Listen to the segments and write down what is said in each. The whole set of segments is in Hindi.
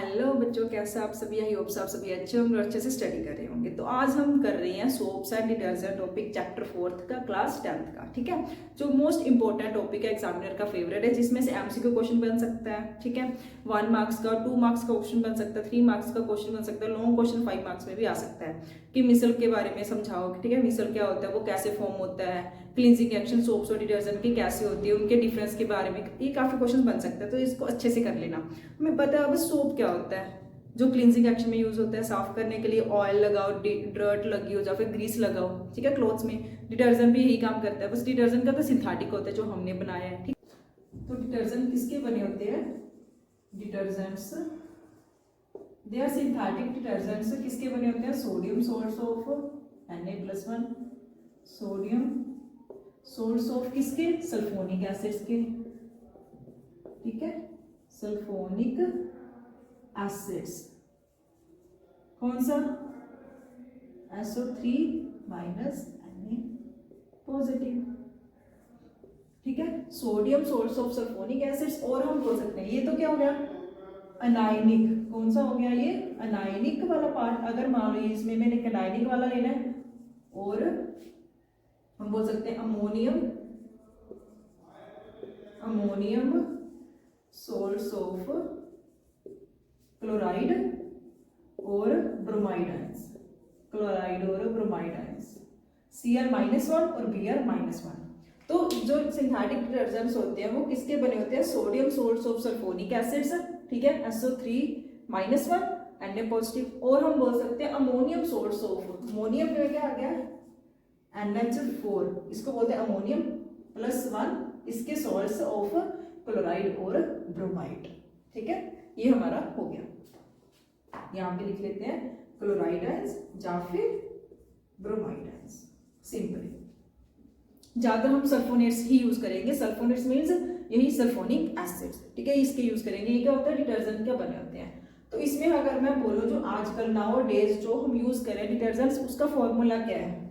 हेलो बच्चों, कैसे आप सभी? आई होप आप सभी अच्छे होंगे और अच्छे से स्टडी कर रहे होंगे। तो आज हम कर रहे हैं soaps and detergent topic chapter 4 का क्लास 10th का। ठीक है, जो मोस्ट इंपॉर्टेंट टॉपिक है, एग्जामिनर का फेवरेट है, जिसमें से एमसीक्यू क्वेश्चन बन सकता है। ठीक है, 1 मार्क्स का, 2 मार्क्स का क्वेश्चन बन सकता है, 3 मार्क्स का क्वेश्चन बन सकता है, लॉन्ग क्वेश्चन 5 मार्क्स में भी आ सकता है कि मिसल के बारे में समझाओ। ठीक है, मिसल क्या होता है, वो कैसे फॉर्म होता है, क्लींजिंग एक्शन सोप्स और डिटर्जेंट की कैसे होती है, उनके डिफरेंस के बारे में ये काफी क्वेश्चन बन सकता है। तो इसको अच्छे से कर लेना। हमें पता है अब सोप क्या होता है, जो क्लींजिंग एक्शन में यूज होता है साफ करने के लिए। ऑयल लगाओ, डर्ट लगी हो या फिर ग्रीस लगाओ, ठीक है, क्लोथ्स में। डिटर्जेंट भी यही काम करता है, बस डिटर्जेंट का तो सिंथेटिक होता है जो हमने बनाया है। ठीक, तो डिटर्जेंट किसके बने होते हैं? Detergents they are synthetic detergents किसके बने होते हैं? Sodium source of Na+1, sodium source of किसके? सल्फोनिक एसिड्स के। ठीक है, सल्फोनिक एसिड्स। कौन सा? SO3 minus Na positive. ठीक है, sodium source of sulphonic acids. और हम बोल सकते हैं ये तो क्या हो गया? अनायनिक। कौन सा हो गया ये? अनायनिक वाला पार्ट। अगर मान लो इसमें मैंने एक अनायनिक वाला लेना है, और हम बोल सकते हैं ammonium, ammonium source of chloride और ब्रोमाइड आयंस, क्लोराइड और ब्रोमाइड आयंस, Cl-1 और Br-1। तो जो सिंथेटिक डिटर्जेंट्स होते हैं वो किसके बने होते हैं? Sodium source of sulphonic acids, ठीक है, SO3-1 Na पॉजिटिव। और हम बोल सकते हैं अमोनियम सोर्स ऑफ, अमोनियम में क्या आ गया? NH4, इसको बोलते हैं अमोनियम +1, इसके सोर्स ऑफ क्लोराइड और ब्रोमाइड। ठीक है, ये हमारा हो गया। यहां पे लिख लेते हैं क्लोराइड आयंस या फिर ब्रोमाइड आयंस। सिंपली ज्यादा हम सल्फोनेट्स ही यूज करेंगे। सल्फोनेट्स मींस यही सल्फोनिक एसिड्स। ठीक है, इसके यूज करेंगे। ये क्या होता है? डिटर्जेंट क्या बने होते हैं। तो इसमें अगर मैं बोलूं जो आजकल नाउ डेज जो हम यूज करें डिटर्जेंट्स, उसका फॉर्मूला क्या है?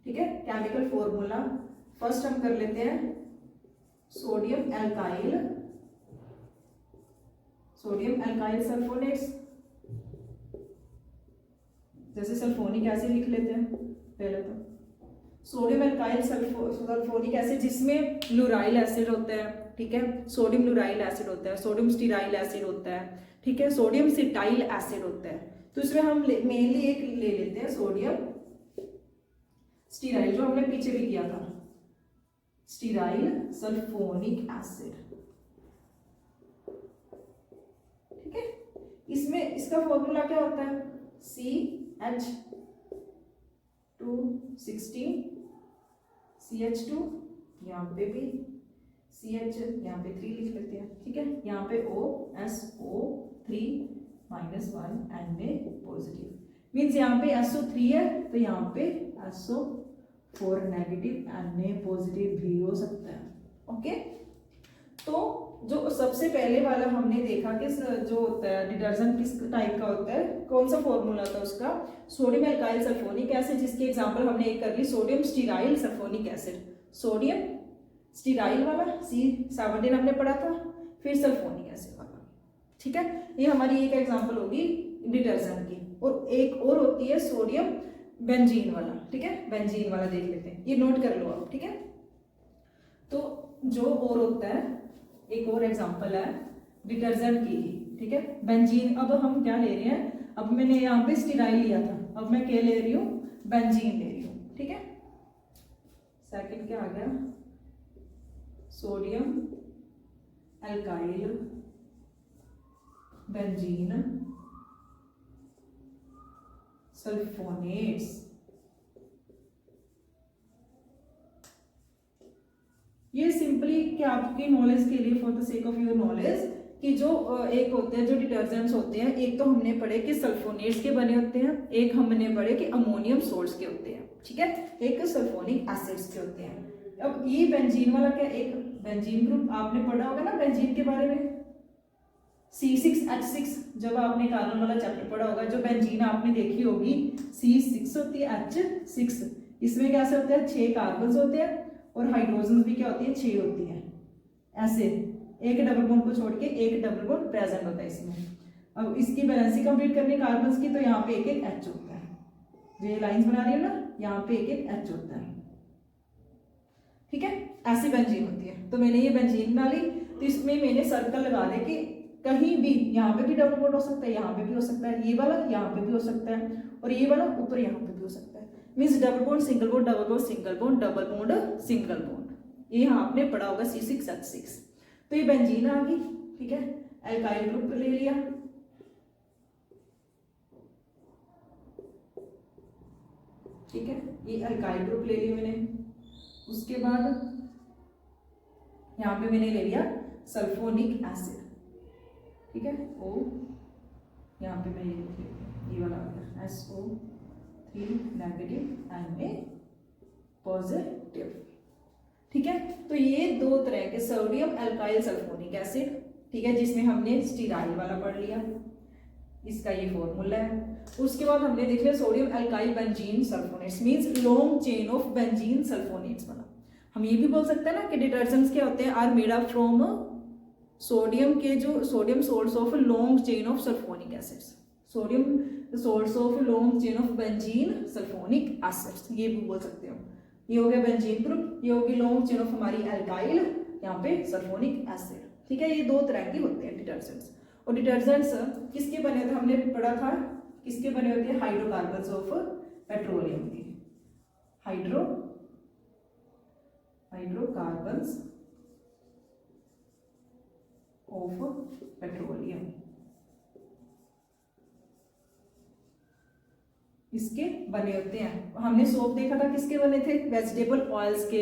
ठीक है, केमिकल फॉर्मूला फर्स्ट हम कर लेते हैं sodium alkyl, sodium alkyl sulphonates. जैसे सल्फोनिक एसिड लिख लेते हैं पहले। तो सोडियम एल्काइल सल्फोनिक एसिड जिसमें लुराइल एसिड होता है। ठीक है, सोडियम लुराइल एसिड होता है, सोडियम स्टीराइल एसिड होता है। ठीक है, सोडियम सिटाइल एसिड होता है। तो इसमें हम मेनली एक ले लेते हैं सोडियम स्टीराइल, जो हमने पीछे भी किया था, स्टीराइल सल्फोनिक एसिड। ठीक है, इसमें इसका फॉर्मूला क्या होता है? CH216 CH2, यहाँ पे भी CH, यहाँ पे 3 लिख लेते हैं। ठीक है, यहाँ पे SO3-1 Na पॉजिटिव। मीन्स यहाँ पे SO3 है तो यहाँ पे SO4 नेगेटिव Na पॉजिटिव भी हो सकता है। ओके, तो जो सबसे पहले वाला हमने देखा कि जो होता है डिटर्जेंट किस टाइप का होता है, कौन सा फॉर्मूला था उसका? सोडियम एल्काइल सल्फोनिक एसिड, जिसकी एग्जांपल हमने एक कर ली sodium stearyl sulphonic acid. Sodium stearyl वाला C17 हमने पढ़ा था, फिर सल्फोनिक एसिड वाला। ठीक है, ये हमारी एक एग्जांपल होगी डिटर्जेंट की। और एक और होती है सोडियम बेंजीन वाला। ठीक है, बेंजीन वाला देख लेते हैं, ये नोट कर लो आप। ठीक है, तो जो और होता है, एक और एग्जांपल है डिटर्जेंट की ही। ठीक है, बेंजीन। अब हम क्या ले रहे हैं? अब मैंने यहाँ पे स्टीराइल लिया था, अब मैं क्या ले रही हूँ? बेंजीन ले रही हूँ। ठीक है, सेकंड क्या आ गया? Sodium alkyl benzene sulphonates. ये सिंपली क्या आपकी नॉलेज के लिए, for the sake of your knowledge, कि जो एक होते हैं जो डिटर्जेंट्स होते हैं, एक तो हमने पढ़े कि सल्फोनेट्स के बने होते हैं, एक हमने पढ़े कि अमोनियम सोर्स के होते हैं। ठीक है, एक सल्फोनिक एसिड्स के होते हैं। अब ये बेंजीन वाला क्या? एक बेंजीन ग्रुप आपने पढ़ा होगा ना बेंजीन के बारे में, C6H6, जब आपने कार्बन वाला चैप्टर पढ़ा होगा, जो बेंजीन आपने देखी होगी C6 होती है, H6। इसमें कैसे होते हैं? 6 कार्बन होते हैं और हाइड्रोजन भी क्या होती है? 6 होती है। ऐसे एक डबल बॉन्ड को छोड़ के एक डबल बॉन्ड प्रेजेंट होता है इसमें। अब इसकी बैलेंसिंग कंप्लीट करनी कार्बन्स की, तो यहाँ पे एक एक H होता है, जो ये लाइंस बना रही है ना, यहाँ पे एक एक H होता है, ठीक है। ऐसी बेंजीन होती है। तो मैंने ये बेंजीन बना ली, तो इसमें मैंने सर्कल लगा दे कि कहीं भी, यहाँ पे भी डबल बॉन्ड हो सकता है, यहाँ पे भी हो सकता है, ये वाला यहाँ पे भी हो सकता है, और ये वाला ऊपर यहाँ पे भी हो सकता है। Means double bond single bond double bond single bond double bond single bond, ये यहाँ आपने पढ़ा होगा C6H6। तो ये बेंजीन आ गई, ठीक है। एल्काइल ग्रुप ले लिया, ठीक है, ये अल्काइल ग्रुप ले लिया मैंने। उसके बाद यहाँ पे मैंने ले लिया सल्फोनिक एसिड, ठीक है, O, यहाँ पे मैं ये वाला आ गया SO3 नेगेटिव Na पॉजिटिव, ठीक है। तो ये दो तरह के सोडियम अल्काइल सल्फोनिक एसिड, ठीक है, जिसमें हमने स्टीराइल वाला पढ़ लिया, इसका ये फॉर्मूला है। उसके बाद हमने देख लिया sodium alkyl benzene sulphonates, means long chain of benzene sulphonates बना। हम ये भी बोल सकते हैं ना कि डिटर्जेंट्स क्या होते हैं, are made up from sodium के जो sodium source of long chain of sulphonic acids, sodium source of long chain of benzene sulphonic acids, ये भी बोल सकते हो। ये हो गया बेंजीन ग्रुप, ये होगी लॉन्ग चेन ऑफ हमारी अल्काइल, यहाँ पे सल्फोनिक एसिड, ठीक है। ये दो तरह के होते हैं डिटर्जेंट्स। और डिटर्जेंट्स किसके बने होते हैं, हमने पढ़ा था किसके बने होते हैं, हाइड्रोकार्बन्स ऑफ पेट्रोलियम के, हाइड्रोकार्बन्स ऑफ पेट्रोलियम, इसके बने होते हैं। हमने सोप देखा था किसके बने थे, वेजिटेबल ऑयल्स के,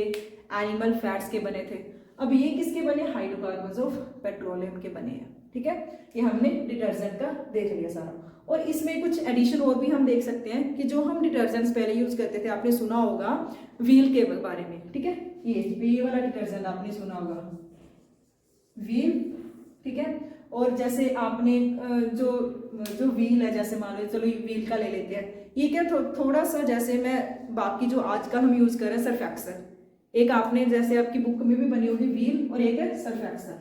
एनिमल फैट्स के बने थे। अब ये किसके बने, हाइड्रोकार्बन्स ऑफ पेट्रोलियम के बने हैं, ठीक है। ये हमने डिटर्जेंट का देख लिया सारा। और इसमें कुछ एडिशन और भी हम देख सकते हैं कि जो हम डिटर्जेंट्स पहले यूज करते थे, आपने सुना होगा व्हील के बारे में, ठीक है, ये वाला डिटर्जेंट आपने सुना होगा व्हील, ठीक है। और जैसे आपने जो व्हील है, जैसे मान लो चलो व्हील का ले लेते हैं, ये क्या थोड़ा सा जैसे मैं बाकी जो आजकल हम यूज कर रहे हैं सर्फ एक्सल, एक आपने जैसे आपकी बुक में भी बनी होगी व्हील, और एक है सर्फ एक्सल,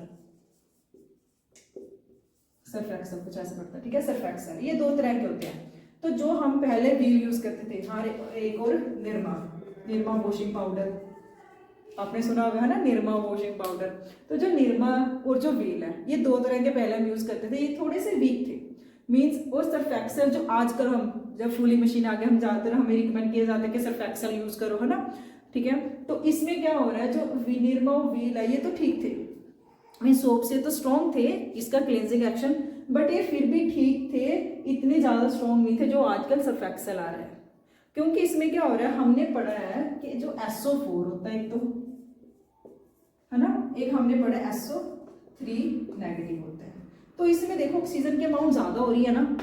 सर्फ एक्सल कुछ ऐसा पड़ता है, ठीक है, सर्फ एक्सल। ये दो तरह के होते हैं। तो जो हम पहले व्हील यूज करते थे, हाँ, एक और निरमा वॉशिंग पाउडर आपने सुना होगा, है ना, निरमा वॉशिंग पाउडर। तो जो निरमा और जो व्हील है, ये दो तरह के पहले हम यूज करते थे, ये थोड़े से वीक थे मीन्स। और सर्फ एक्सल जो आजकल हम जब फुली मशीन आ गया, हम ज्यादातर हमें रिकमेंड किया जाता है कि सर्फ एक्सल यूज करो, है ना, ठीक है। तो इसमें क्या हो रहा है, जो निरमा और व्हील है, ये तो ठीक थे, सोप से तो स्ट्रॉन्ग थे इसका क्लेंजिंग एक्शन, बट ये फिर भी ठीक थे, इतने ज्यादा स्ट्रॉन्ग नहीं थे जो आजकल सर्फ एक्सल आ रहा है। क्योंकि इसमें क्या हो रहा है, हमने पढ़ा है कि जो SO4 होता है एक तो, है ना, एक हमने पढ़ा SO3 नेगेटिव होता है। तो इसमें देखो ऑक्सीजन की अमाउंट ज्यादा हो रही है ना,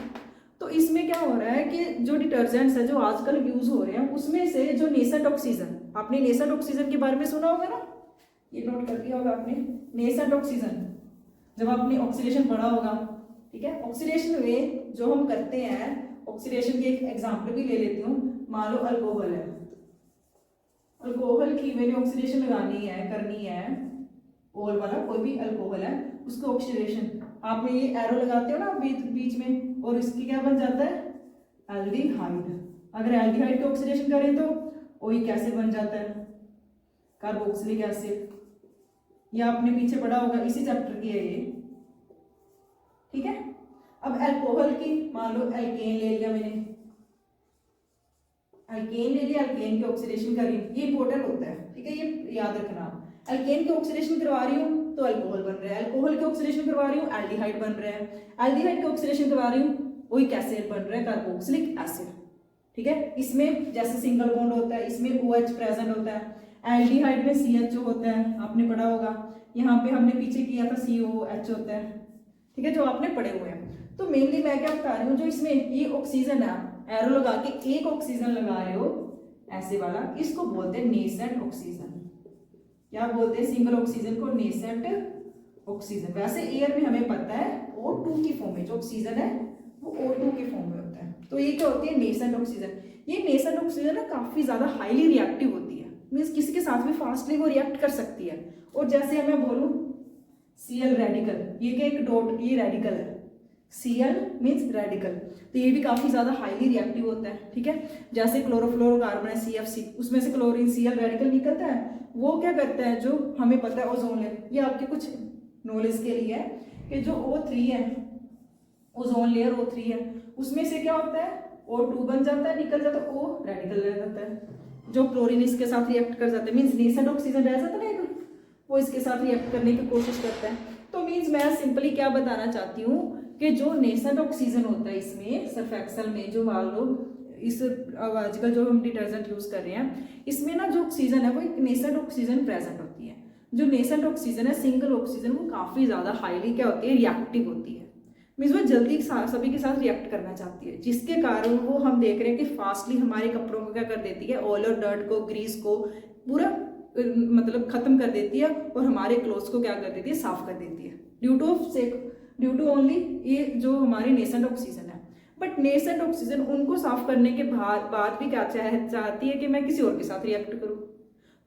तो इसमें क्या हो रहा है कि जो डिटर्जेंट्स है जो आजकल यूज हो रहे हैं, उसमें से जो नेसेंट ऑक्सीजन, आपने नेसेंट ऑक्सीजन के बारे में सुना होगा ना, ये नोट कर लिया होगा आपने, नेसेंट ऑक्सीजन, जब आपने ऑक्सीडेशन पढ़ा होगा, ठीक है। ऑक्सीडेशन में जो हम करते हैं, ऑक्सीडेशन की एक एग्जांपल भी ले लेती हूँ, मान लो अल्कोहल है, अल्कोहल की मैंने ऑक्सीडेशन लगानी है, करनी है, ओल वाला कोई भी अल्कोहल है, उसको ऑक्सीडेशन, आपने ये एरो लगाते हो ना बीच में, और इसकी क्या बन जाता है, एल्डिहाइड। अगर एल्डिहाइड की ऑक्सीडेशन करें तो ओइक एसिड बन जाता है, कार्बोक्सिलिक एसिड। ये आपने पीछे पढ़ा होगा, इसी चैप्टर की है ये, ठीक है। अब अल्कोहल की मान लो एल्केन ले लिया मैंने, एल्केन ले लिया, एल्केन की ऑक्सीडेशन कर रही हूँ, ये इंपॉर्टेंट होता है, ठीक है, ये याद रखना। एल्केन की ऑक्सीडेशन करवा रही हूँ तो अल्कोहल बन रहा है, अल्कोहल की ऑक्सीडेशन करवा रही हूँ एल्डिहाइड बन रहा है, एल्डिहाइड की ऑक्सीडेशन करवा रही हूँ ओइक एसिड बन रहा है, कार्बोक्सिलिक एसिड, ठीक है। इसमें जैसे सिंगल बॉन्ड होता है, इसमें OH प्रेजेंट होता है, एल्डिहाइड में CHO होता है, आपने पढ़ा होगा, यहाँ पे हमने पीछे किया था COH होता है, ठीक है, जो आपने पढ़े हुए हैं। तो मेनली मैं क्या बता रही हूँ, जो इसमें ये ऑक्सीजन है, एरो लगा के एक ऑक्सीजन लगा रहे हो ऐसे वाला, इसको बोलते हैं नेसेंट ऑक्सीजन। क्या बोलते हैं सिंगल ऑक्सीजन को, नेसेंट ऑक्सीजन। वैसे एयर में हमें पता है O2 की फॉर्म में जो ऑक्सीजन है वो O2 के फॉर्म में होता है। तो ये क्या होती है, नेसेंट ऑक्सीजन। ये नेसेंट ऑक्सीजन ना काफी ज्यादा हाईली रिएक्टिव होती है, मीन्स किसी के साथ भी फास्टली वो रिएक्ट कर सकती है। और जैसे मैं बोलूं Cl रेडिकल, ये क्या एक डॉट, ये रेडिकल है, Cl मीन्स रेडिकल, तो ये भी काफी ज्यादा हाईली रिएक्टिव होता है, ठीक है। जैसे क्लोरोफ्लोरोकार्बन है CFC, उसमें से क्लोरीन Cl रेडिकल निकलता है, वो क्या करता है, जो हमें पता है ओजोन लेयर, ये आपके कुछ नॉलेज के लिए है कि जो O3 है, ओजोन लेयर O3 है, उसमें से क्या होता है O2 बन जाता है, निकल जाता है, O रेडिकल रह जाता है, जो क्लोरीन इसके साथ रिएक्ट कर जाता है, मीन्स नेसेंट ऑक्सीजन रह जाता है ना, वो इसके साथ रिएक्ट करने की कोशिश करता है। तो मीन्स मैं सिंपली क्या बताना चाहती हूँ कि जो नेसेंट ऑक्सीजन होता है इसमें सर्फ एक्सेल में, जो मान लो इस आजकल जो हम डिटर्जेंट यूज कर रहे हैं, इसमें ना जो ऑक्सीजन है वो एक नेसेंट ऑक्सीजन प्रेजेंट होती है। जो नेसेंट ऑक्सीजन है, सिंगल ऑक्सीजन, वो काफी ज्यादा हाईली क्या होती है, रिएक्टिव होती है, मीन्स वो जल्दी सभी के साथ रिएक्ट करना चाहती है, जिसके कारण वो हम देख रहे हैं कि फास्टली हमारे कपड़ों को क्या कर देती है, ऑयल और डर्ट को, ग्रीस को पूरा मतलब खत्म कर देती है, और हमारे क्लोथ्स को क्या कर देती है, साफ कर देती है, ड्यू टू ओनली ये जो हमारे नेसेंट ऑक्सीजन है। बट नेसेंट ऑक्सीजन उनको साफ करने के बाद भी क्या चाहती है कि मैं किसी और के साथ रिएक्ट करूँ,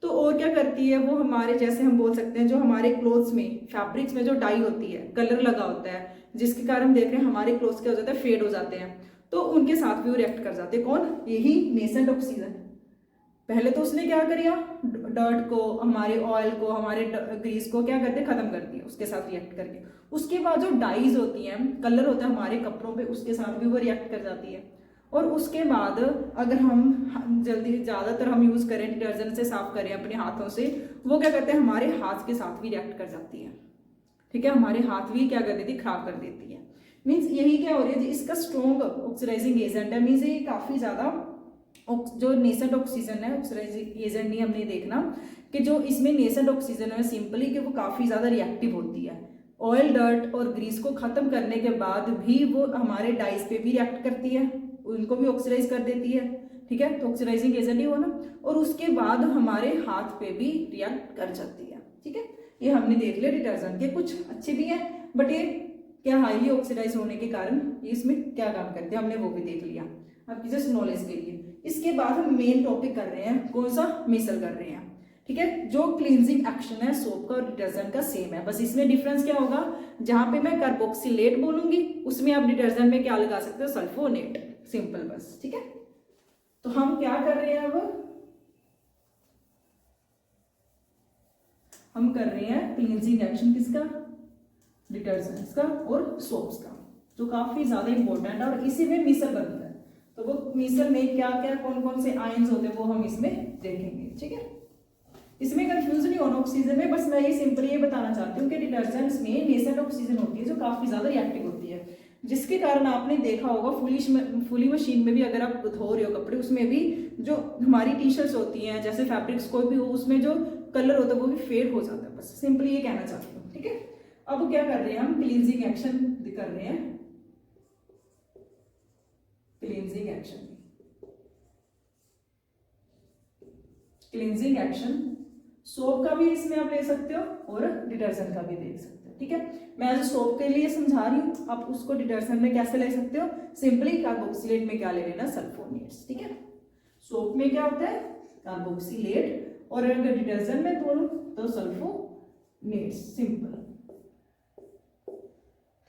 तो और क्या करती है वो, हमारे जैसे हम बोल सकते हैं जो हमारे क्लोथ्स में, फैब्रिक्स में जो डाई होती है, कलर लगा होता है, जिसके कारण देख रहे हैं हमारे क्लोथ्स क्या हो जाता है, फेड हो जाते हैं, तो उनके साथ भी वो रिएक्ट कर जाते हैं। कौन, यही नेसेंट ऑक्सीजन। पहले तो उसने क्या किया, डर्ट को, हमारे ऑयल को, हमारे ग्रीस को क्या करते, खत्म कर दिया उसके साथ रिएक्ट करके। उसके बाद जो डाइज होती हैं, कलर होता है हमारे कपड़ों पे, उसके साथ भी वो रिएक्ट कर जाती है। और उसके बाद अगर हम जल्दी ज़्यादातर हम यूज़ करें, डिटर्जेंट से साफ करें अपने हाथों से, वो क्या करते हैं, हमारे हाथ के साथ भी रिएक्ट कर जाती है, ठीक है, हमारे हाथ भी क्या कर देती है, खराब कर देती है। मीन्स यही क्या हो रही है, इसका स्ट्रॉन्ग ऑक्सीडाइजिंग एजेंट है, मीन्स ये काफ़ी ज़्यादा जो नेसेंट ऑक्सीजन है, ऑक्सीडाइजिंग एजेंट नहीं हमने देखना कि जो इसमें नेसेंट ऑक्सीजन है सिंपली कि वो काफ़ी ज़्यादा रिएक्टिव होती है, ऑयल, डर्ट और ग्रीस को खत्म करने के बाद भी वो हमारे डाइज पे भी रिएक्ट करती है, उनको भी ऑक्सीडाइज कर देती है, ठीक है, तो ऑक्सीडाइजिंग एजेंट ही हो ना। और उसके बाद हमारे हाथ पे भी रिएक्ट कर जाती है, ठीक है। ये हमने देख लिया डिटर्जेंट के, कुछ अच्छे भी हैं बट ये क्या हाईली ऑक्सीडाइज होने के कारण ये इसमें क्या काम करते हैं, हमने वो भी देख लिया आपकी जस्ट नॉलेज के लिए। इसके बाद हम मेन टॉपिक कर रहे हैं, कौन सा, मिसल कर रहे हैं, ठीक है। जो क्लींजिंग एक्शन है सोप का और डिटर्जेंट का सेम है, बस इसमें डिफरेंस क्या होगा, जहां पे मैं कार्बोक्सिलेट बोलूंगी उसमें आप डिटर्जेंट में क्या लगा सकते हो, सल्फोनेट, सिंपल बस, ठीक है। तो हम क्या कर रहे हैं, अब हम कर रहे हैं क्लींजिंग एक्शन किसका, डिटर्जेंट्स का और सोप्स का, जो काफी ज्यादा इंपॉर्टेंट है, और इसी में मिसल बनता है। तो वो मिसल में क्या क्या कौन कौन से आयंस होते हैं वो हम इसमें देखेंगे, ठीक है। इसमें कंफ्यूज नहीं होना ऑक्सीजन में, बस मैं ये सिंपली ये बताना चाहती हूँ कि डिटर्जेंट्स में नेसेंट ऑक्सीजन होती है जो काफी ज्यादा रिएक्टिव होती है, जिसके कारण आपने देखा होगा फुली मशीन में भी अगर आप धो रहे हो कपड़े, उसमें भी जो हमारी टी शर्ट्स होती हैं, जैसे फैब्रिक्स कोई भी हो, उसमें जो कलर होता है वो भी फेड हो जाता है, बस सिंपली ये कहना चाहती हूँ, ठीक है। अब क्या कर रहे हैं, हम क्लींजिंग एक्शन कर रहे हैं, cleansing action, cleansing action soap का भी इसमें आप ले सकते हो और डिटर्जेंट का भी देख सकते हो, ठीक है। मैं जो सोप के लिए समझा रही हूँ, आप उसको डिटर्जेंट में कैसे ले सकते हो, सिंपली कार्बोक्सिलेट में क्या ले लेना, सल्फोनेट्स, ठीक है। सोप में क्या होता है, कार्बोक्सिलेट, और अगर डिटर्जेंट में बोलूं तो सल्फोनेट्स, सिंपल,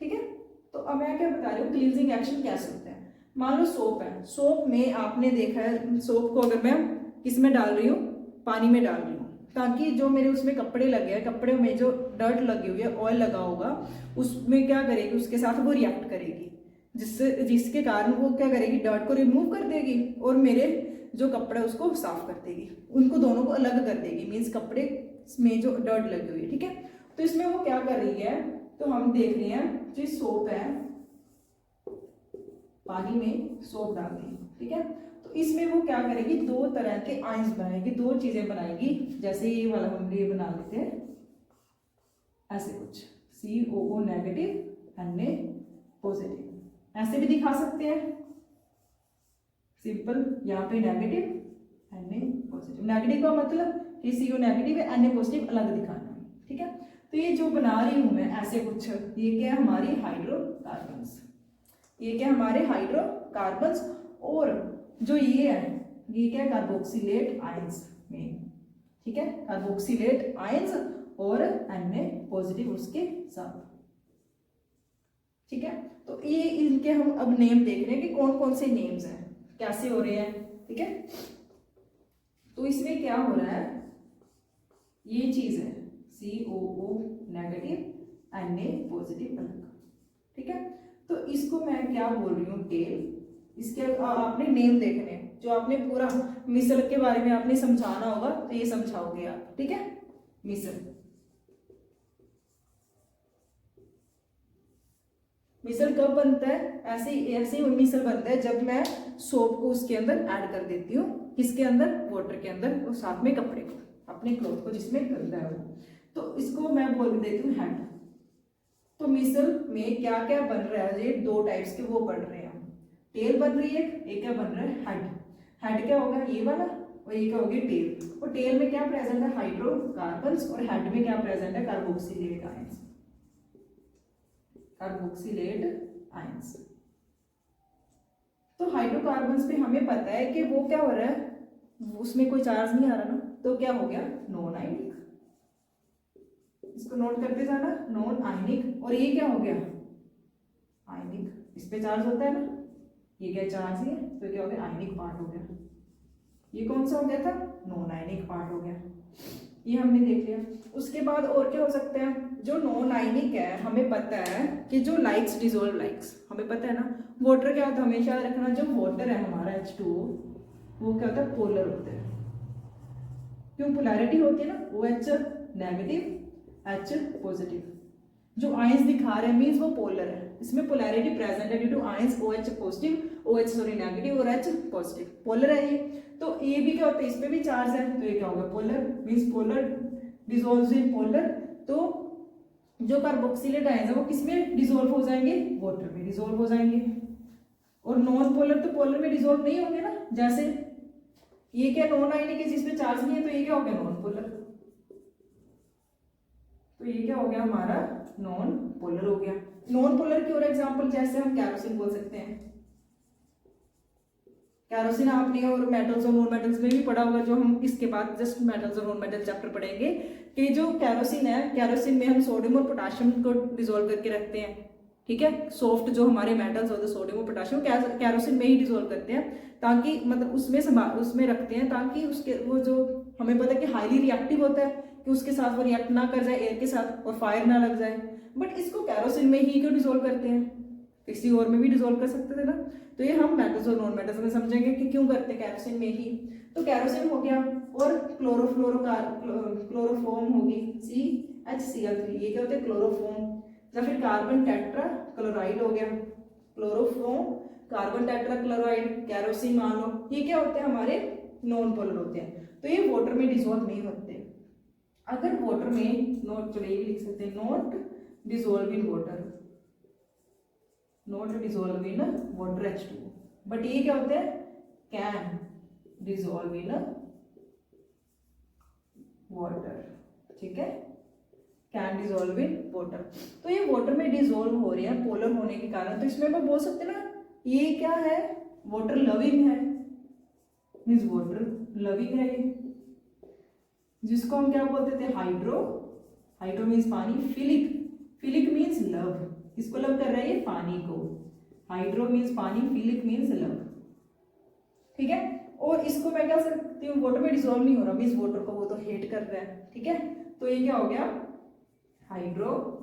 ठीक है। तो अब मैं क्या बता रही हूँ, क्लींजिंग एक्शन कैसे होता है। मान लो सोप है, सोप में आपने देखा है, सोप को अगर मैं किस में डाल रही हूँ, पानी में डाल रही हूँ, ताकि जो मेरे उसमें कपड़े लगे हैं, कपड़े में जो डर्ट लगी हुई है, ऑयल लगा होगा, उसमें क्या करेगी, उसके साथ वो रिएक्ट करेगी, जिसके कारण वो क्या करेगी, डर्ट को रिमूव कर देगी और मेरे जो कपड़ा उसको साफ कर देगी, उनको दोनों को अलग कर देगी, मीन्स कपड़े में जो डर्ट लगी हुई है, ठीक है। तो इसमें वो क्या कर रही है, तो हम देख रहे हैं जो सोप है, पानी में सोप डाल दी, ठीक है। तो इसमें वो क्या करेगी, दो तरह के आयंस बनाएगी, दो चीजें बनाएगी, जैसे ये वाला हम ये बना लेते हैं ऐसे कुछ, COO नेगेटिव Na पॉजिटिव, ऐसे भी दिखा सकते हैं सिंपल, यहाँ पे नेगेटिव Na पॉजिटिव, नेगेटिव का मतलब कि CO नेगेटिव है, Na पॉजिटिव अलग दिखाना है, ठीक है। तो ये जो बना रही हूं मैं ऐसे कुछ, ये क्या है, हमारी हाइड्रोकार्बन्स, ये क्या हमारे हाइड्रोकार्बन्स, और जो ये है ये क्या, कार्बोक्सिलेट आयंस में, ठीक है, कार्बोक्सिलेट आयंस और Na पॉजिटिव उसके साथ, ठीक है। तो ये इनके हम अब नेम देख रहे हैं कि कौन कौन से नेम्स हैं, कैसे हो रहे हैं, ठीक है। तो इसमें क्या हो रहा है, ये चीज है COO नेगेटिव Na पॉजिटिव अलग, ठीक है। तो इसको मैं क्या बोल रही हूँ, टेल। इसके आपने नेम देखने हैं, जो आपने पूरा मिसल के बारे में आपने समझाना होगा तो ये समझाओगे आप, ठीक है। मिसल, मिसल कब बनता है, ऐसे ऐसे ही मिसल बनता है जब मैं सोप को उसके अंदर ऐड कर देती हूँ, किसके अंदर, वाटर के अंदर, और साथ में कपड़े को, अपने क्लॉथ को जिसमें गंदा है वो। तो इसको मैं बोल देती हूँ हेड। तो मिसल में क्या क्या बन रहा है, ये दो टाइप्स के वो बन रहे हैं, टेल बन रही है, एक क्या बन रहा है, हेड। हेड क्या होगा, ये वाला, और ये क्या होगी, टेल। और टेल में क्या प्रेजेंट है, हाइड्रोकार्बन्स, और हेड में क्या प्रेजेंट है, कार्बोक्सिलेट आयंस, कार्बोक्सिलेट आयंस। तो हाइड्रोकार्बन्स पे हमें पता है कि वो क्या हो रहा है, उसमें कोई चार्ज नहीं आ रहा ना, तो क्या हो गया, नॉन आयनिक। इसको नोट करते जाना, नॉन आयनिक। और ये क्या हो गया, आयनिक, इस पे चार्ज होता है ना, ये क्या चार्ज है, तो क्या हो गया, आयनिक पार्ट हो गया। ये कौन सा हो गया था, नॉन आयनिक पार्ट हो गया, ये हमने देख लिया। उसके बाद और क्या हो सकता है, जो नॉन आयनिक है, हमें पता है कि जो लाइक्स डिसॉल्व लाइक्स, हमें पता है ना, वाटर क्या होता है, हमेशा याद रखना, जो वाटर है हमारा H2O वो क्या होता है, पोलर होता है। क्यों, पोलैरिटी होती है ना, OH नेगेटिव H पॉजिटिव। जो आयंस दिखा रहे हैं मीन्स वो पोलर है, इसमें पोलैरिटी प्रेजेंट है due to ions OH positive, OH sorry negative, और H पॉजिटिव, पोलर है ये। तो ये भी क्या होता है, इस पे भी चार्ज है, तो ये क्या होगा, polar, means polar dissolves in polar. तो जो कार्बोक्सिलेट आयंस है वो किसमें डिसॉल्व हो जाएंगे, वाटर में डिसॉल्व हो जाएंगे। और नॉन पोलर तो पोलर में डिसॉल्व नहीं होंगे ना, जैसे ये क्या नॉन आयनिक है जिसमें चार्ज नहीं है, तो ये क्या हो गया, नॉन पोलर। तो ये क्या हो गया हमारा, नॉन पोलर हो गया। नॉन पोलर की और एग्जांपल जैसे हम कैरोसिन बोल सकते हैं। कैरोसिन आपने और मेटल्स और नॉन मेटल्स में भी पढ़ा होगा, जो हम इसके बाद जस्ट मेटल्स और नॉन मेटल चैप्टर पढ़ेंगे कि जो कैरोसिन है, कैरोसिन में हम सोडियम और पोटाशियम को डिसॉल्व करके रखते हैं, ठीक है। सॉफ्ट जो हमारे मेटल्स होते हैं सोडियम और पोटाशियम कैरोसिन में ही डिसॉल्व करते हैं, ताकि मतलब उसमें रखते हैं, ताकि उसके वो जो हमें पता है कि हाईली रिएक्टिव होता है, कि उसके साथ वो रिएक्ट ना कर जाए एयर के साथ और फायर ना लग जाए। बट इसको कैरोसिन में ही क्यों डिसॉल्व करते हैं, किसी और में भी डिसॉल्व कर सकते थे ना। तो ये हम मेटल्स और नॉन मेटल्स में समझेंगे कि क्यों करते हैं कैरोसिन में ही। तो कैरोसिन हो गया, और क्लोरोफॉर्म होगी CHCl3, ये क्या होता है, क्लोरोफॉर्म। या फिर कार्बन टेट्रा क्लोराइड हो गया, chloroform carbon tetra chloride, kerosene मान लो, ये क्या होते हैं, हमारे नॉन पोलर होते हैं। तो ये वाटर में डिसॉल्व नहीं होते। अगर वाटर में नॉट, चलो ये भी लिख सकते हैं, not dissolve in water, not dissolve in water H2O। But ये क्या होते हैं, कैन डिसॉल्व इन वाटर, ठीक है, कैन डिसॉल्व इन वाटर। तो ये वाटर में डिसॉल्व हो रहे हैं पोलर होने के कारण। तो इसमें हम बोल सकते हैं ना, ये क्या है, वाटर लविंग है, मीन्स वाटर लविंग है ये, जिसको हम क्या बोलते थे, हाइड्रो, हाइड्रो मीन्स पानी, फिलिक, फिलिक मीन्स लव, किसको लव कर रहा है, ये पानी को, हाइड्रो मीन्स पानी, फिलिक मीन्स लव, ठीक है। और इसको मैं क्या सकती हूँ, वाटर में डिसॉल्व नहीं हो रहा, मीन्स वाटर को वो तो हेट कर रहा है, ठीक है। तो ये क्या हो गया, हाइड्रोफोबिक,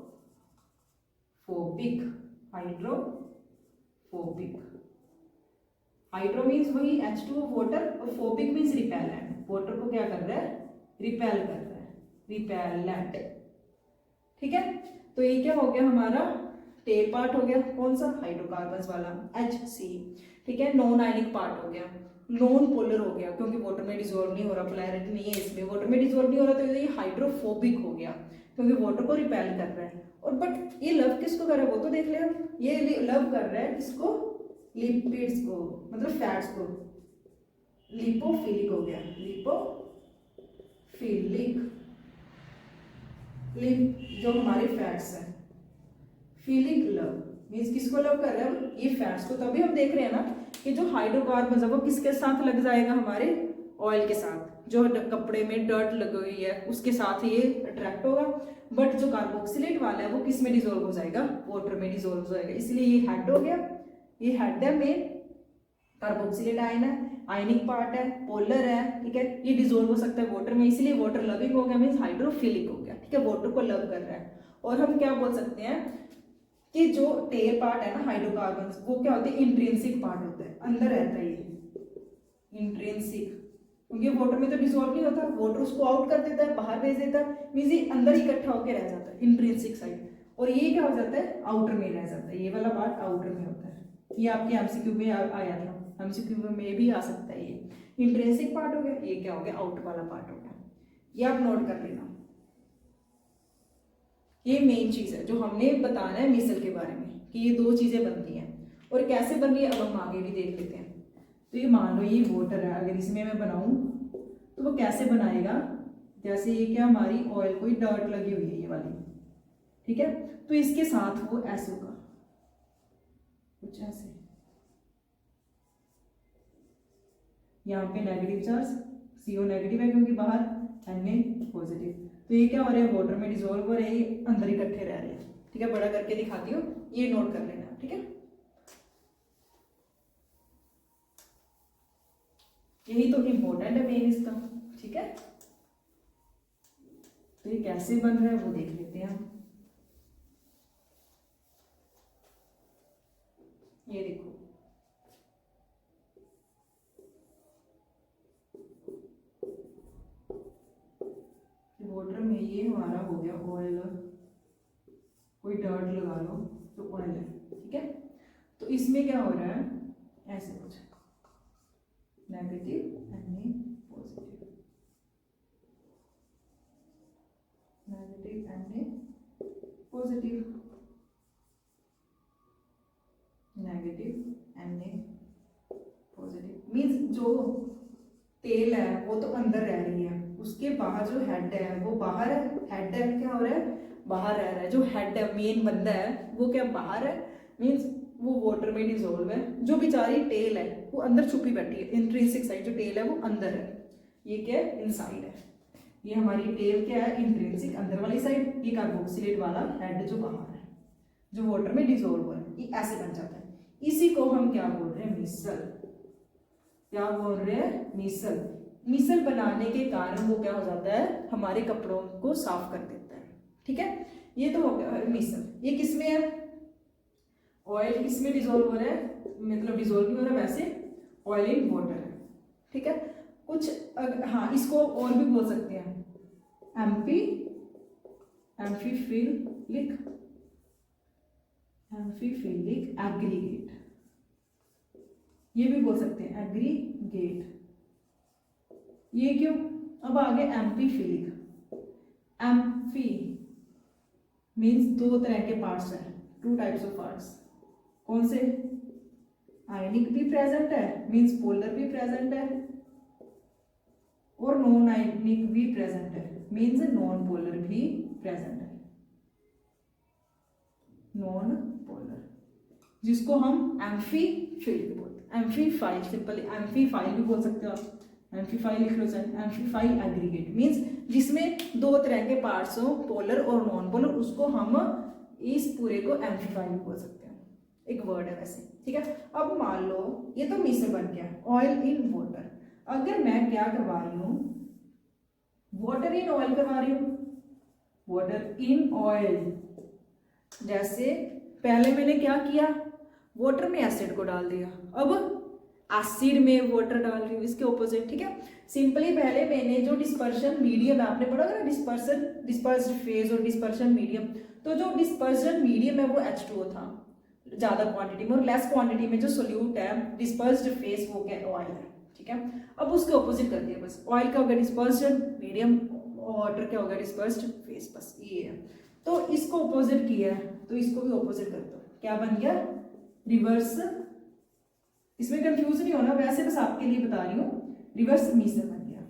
हाइड्रोफोबिक, हाइड्रो मीन्स वही H2O वाटर, और फोबिक मीन्स रिपेलेंट, वाटर को क्या कर रहा है, रिपेल कर रहा है, रिपेलेंट, ठीक है। तो ये क्या हो गया हमारा, टेल पार्ट हो गया, कौन सा, हाइड्रोकार्बन्स वाला HC, ठीक है। नॉन आयनिक पार्ट हो गया, नॉन पोलर हो गया, क्योंकि वाटर में डिसॉल्व नहीं हो रहा, पोलैरिटी नहीं है इसमें, वाटर में डिसॉल्व नहीं हो रहा, तो ये हाइड्रोफोबिक हो गया, क्योंकि वाटर को रिपेल कर रहा है। और बट ये लव किसको कर रहा है, वो तो देख लिया, ये लव कर रहा है किसको, लिपिड्स को, मतलब फैट्स को, लिपोफिलिक हो गया, लिपोफिलिक, जो हमारे फैट्स हैं, फिलिक लव मीन्स किसको लव कर रहे हैं, ये फैट्स को। तभी हम देख रहे हैं ना कि जो हाइड्रोकार्बन है वो किसके साथ लग जाएगा, हमारे ऑयल के साथ, जो कपड़े में डर्ट लगी हुई है उसके साथ ये अट्रैक्ट होगा। बट जो कार्बोक्सिलेट वाला है वो किस में डिजोल्व हो जाएगा, वाटर में डिजोल्व हो जाएगा। इसलिए ये हेड हो गया, ये हेड है में कार्बोक्सिलेट आयन है, आयनिक पार्ट है, पोलर है, ठीक है। ये डिजोल्व हो सकता है वाटर में, इसलिए वाटर लविंग हो गया, मीन्स हाइड्रोफिलिक हो गया, ठीक है, वाटर को लव कर रहा है। और हम क्या बोल सकते हैं कि जो टेल पार्ट है ना हाइड्रोकार्बन, वो क्या होते हैं, इंट्रिंसिक पार्ट होता है, अंदर रहता है ये इंट्रिंसिक, क्योंकि वाटर में तो डिसॉल्व नहीं होता, वाटर उसको आउट कर देता है, बाहर भेज देता है, मीन्स ये अंदर इकट्ठा होकर रह जाता है इंट्रिंसिक साइड। और ये क्या हो जाता है, आउटर में रह जाता है, ये वाला पार्ट आउटर में होता है। ये आपके एमसीक्यू में आया था, एमसीक्यू में भी आ सकता है। ये इंट्रिंसिक पार्ट हो गया, ये क्या हो गया, आउटर वाला पार्ट हो गया। ये आप नोट कर लेना, ये मेन चीज है जो हमने बताना है मिसल के बारे में, कि ये दो चीजें बनती हैं और कैसे बन रही है अब हम आगे भी देख लेते हैं। तो ये मान लो ये वाटर है, अगर इसमें मैं बनाऊं तो वो कैसे बनाएगा, जैसे ये क्या हमारी ऑयल कोई डर्ट लगी हुई है ये वाली, ठीक है, तो इसके साथ वो ऐसे होगा कुछ ऐसे, यहाँ पे नेगेटिव चार्ज, CO नेगेटिव है क्योंकि बाहर, Na पॉजिटिव, तो ये क्या हो रहा है, वाटर में डिसॉल्व हो रहे हैं, ये अंदर इकट्ठे रह रहे हैं, ठीक है। बड़ा करके दिखाती हूँ, ये नोट कर लेना, ठीक है। यही तो इम्पोर्टेंट है मेन इसका, ठीक है। तो ये कैसे बन रहा है वो देख लेते हैं हम। ये देखो, वाटर में ये हमारा हो गया ऑयल, कोई डर्ट लगा लो तो ऑयल है, ठीक है। तो इसमें क्या हो रहा है, ऐसे कुछ negative Na positive, negative Na positive, negative Na positive, means जो तेल है वो तो अंदर रह रही है, उसके बाहर जो हेड है वो बाहर है, हेड है क्या हो रहा है, बाहर रह रहा है। जो हेड है मेन बंदा है वो क्या बाहर है, मीन्स वो वाटर में डिसॉल्व है। जो बेचारी टेल है वो अंदर छुपी बैठी है, इंट्रिंसिक साइड जो टेल है वो अंदर है, ये क्या है, इनसाइड है। ये हमारी टेल क्या है, इंट्रिंसिक अंदर वाली साइड, ये कार्बोक्सिलेट वाला हेड जो बाहर है, जो वाटर में डिसॉल्व हो है, ये ऐसे बन जाता है। इसी को हम क्या बोल रहे हैं, मिसल। क्या बोल रहे हैं, मिसल। मिसल बनाने के कारण वो क्या हो जाता है, हमारे कपड़ों को साफ कर देता है, ठीक है। ये तो हो गया मिसल। ये किसमें है, ऑयल किसमें डिसॉल्व हो रहा है, मतलब डिसॉल्व नहीं हो रहा, वैसे ऑयल इन वाटर है, ठीक है। कुछ हाँ, इसको और भी बोल सकते हैं, एम्फीफिलिक एग्रीगेट, ये भी बोल सकते हैं एग्रीगेट। ये क्यों, अब आगे एम्फीफिलिक, एम्फी मीन्स दो तरह के पार्ट्स हैं, 2 टाइप्स ऑफ पार्ट्स। कौन से, आयनिक भी प्रेजेंट है, मीन्स पोलर भी प्रेजेंट है, और नॉन आयनिक भी प्रेजेंट है, मीन्स नॉन पोलर भी प्रेजेंट है, नॉन पोलर, जिसको हम एम्फीफिलिक बोलते हैं। एम्फीफाइल, सिंपल एम्फीफाइल भी बोल सकते हो आप, एम्फीफाइल लिख लो चाहे, एम्फीफाइल एग्रीगेट मीन्स जिसमें 2 तरह के पार्ट्स हो, पोलर और नॉन पोलर, उसको हम इस पूरे को एम्फीफाइल बोल सकते हैं, एक वर्ड है वैसे, ठीक है। अब मान लो ये तो मिसल बन गया, ऑयल इन वाटर। अगर मैं क्या करवा रही हूँ, वाटर इन ऑयल करवा रही हूँ, वाटर इन ऑयल, जैसे पहले मैंने क्या किया, वाटर में एसिड को डाल दिया, अब एसिड में वाटर डाल रही हूँ, इसके ऑपोजिट, ठीक है। सिंपली पहले मैंने जो डिस्पर्शन मीडियम, आपने पढ़ा ना डिस्पर्स्ड फेज और डिस्पर्शन मीडियम, तो जो डिस्पर्शन मीडियम है वो H2O था ज्यादा क्वांटिटी में, और लेस क्वांटिटी में जो सोल्यूट है डिस्पर्स्ड फेज वो क्या ऑयल है, ठीक है। अब उसके ऑपोजिट कर दिया, बस ऑयल का होगा डिस्पर्शन मीडियम, वाटर क्या होगा डिस्पर्स्ड फेज, बस ये है। तो इसको ऑपोजिट किया है तो इसको भी ऑपोजिट कर दो, क्या बन गया, रिवर्स। इसमें कंफ्यूज नहीं होना, वैसे बस आपके लिए बता रही हूँ, रिवर्स मिसल बन गया,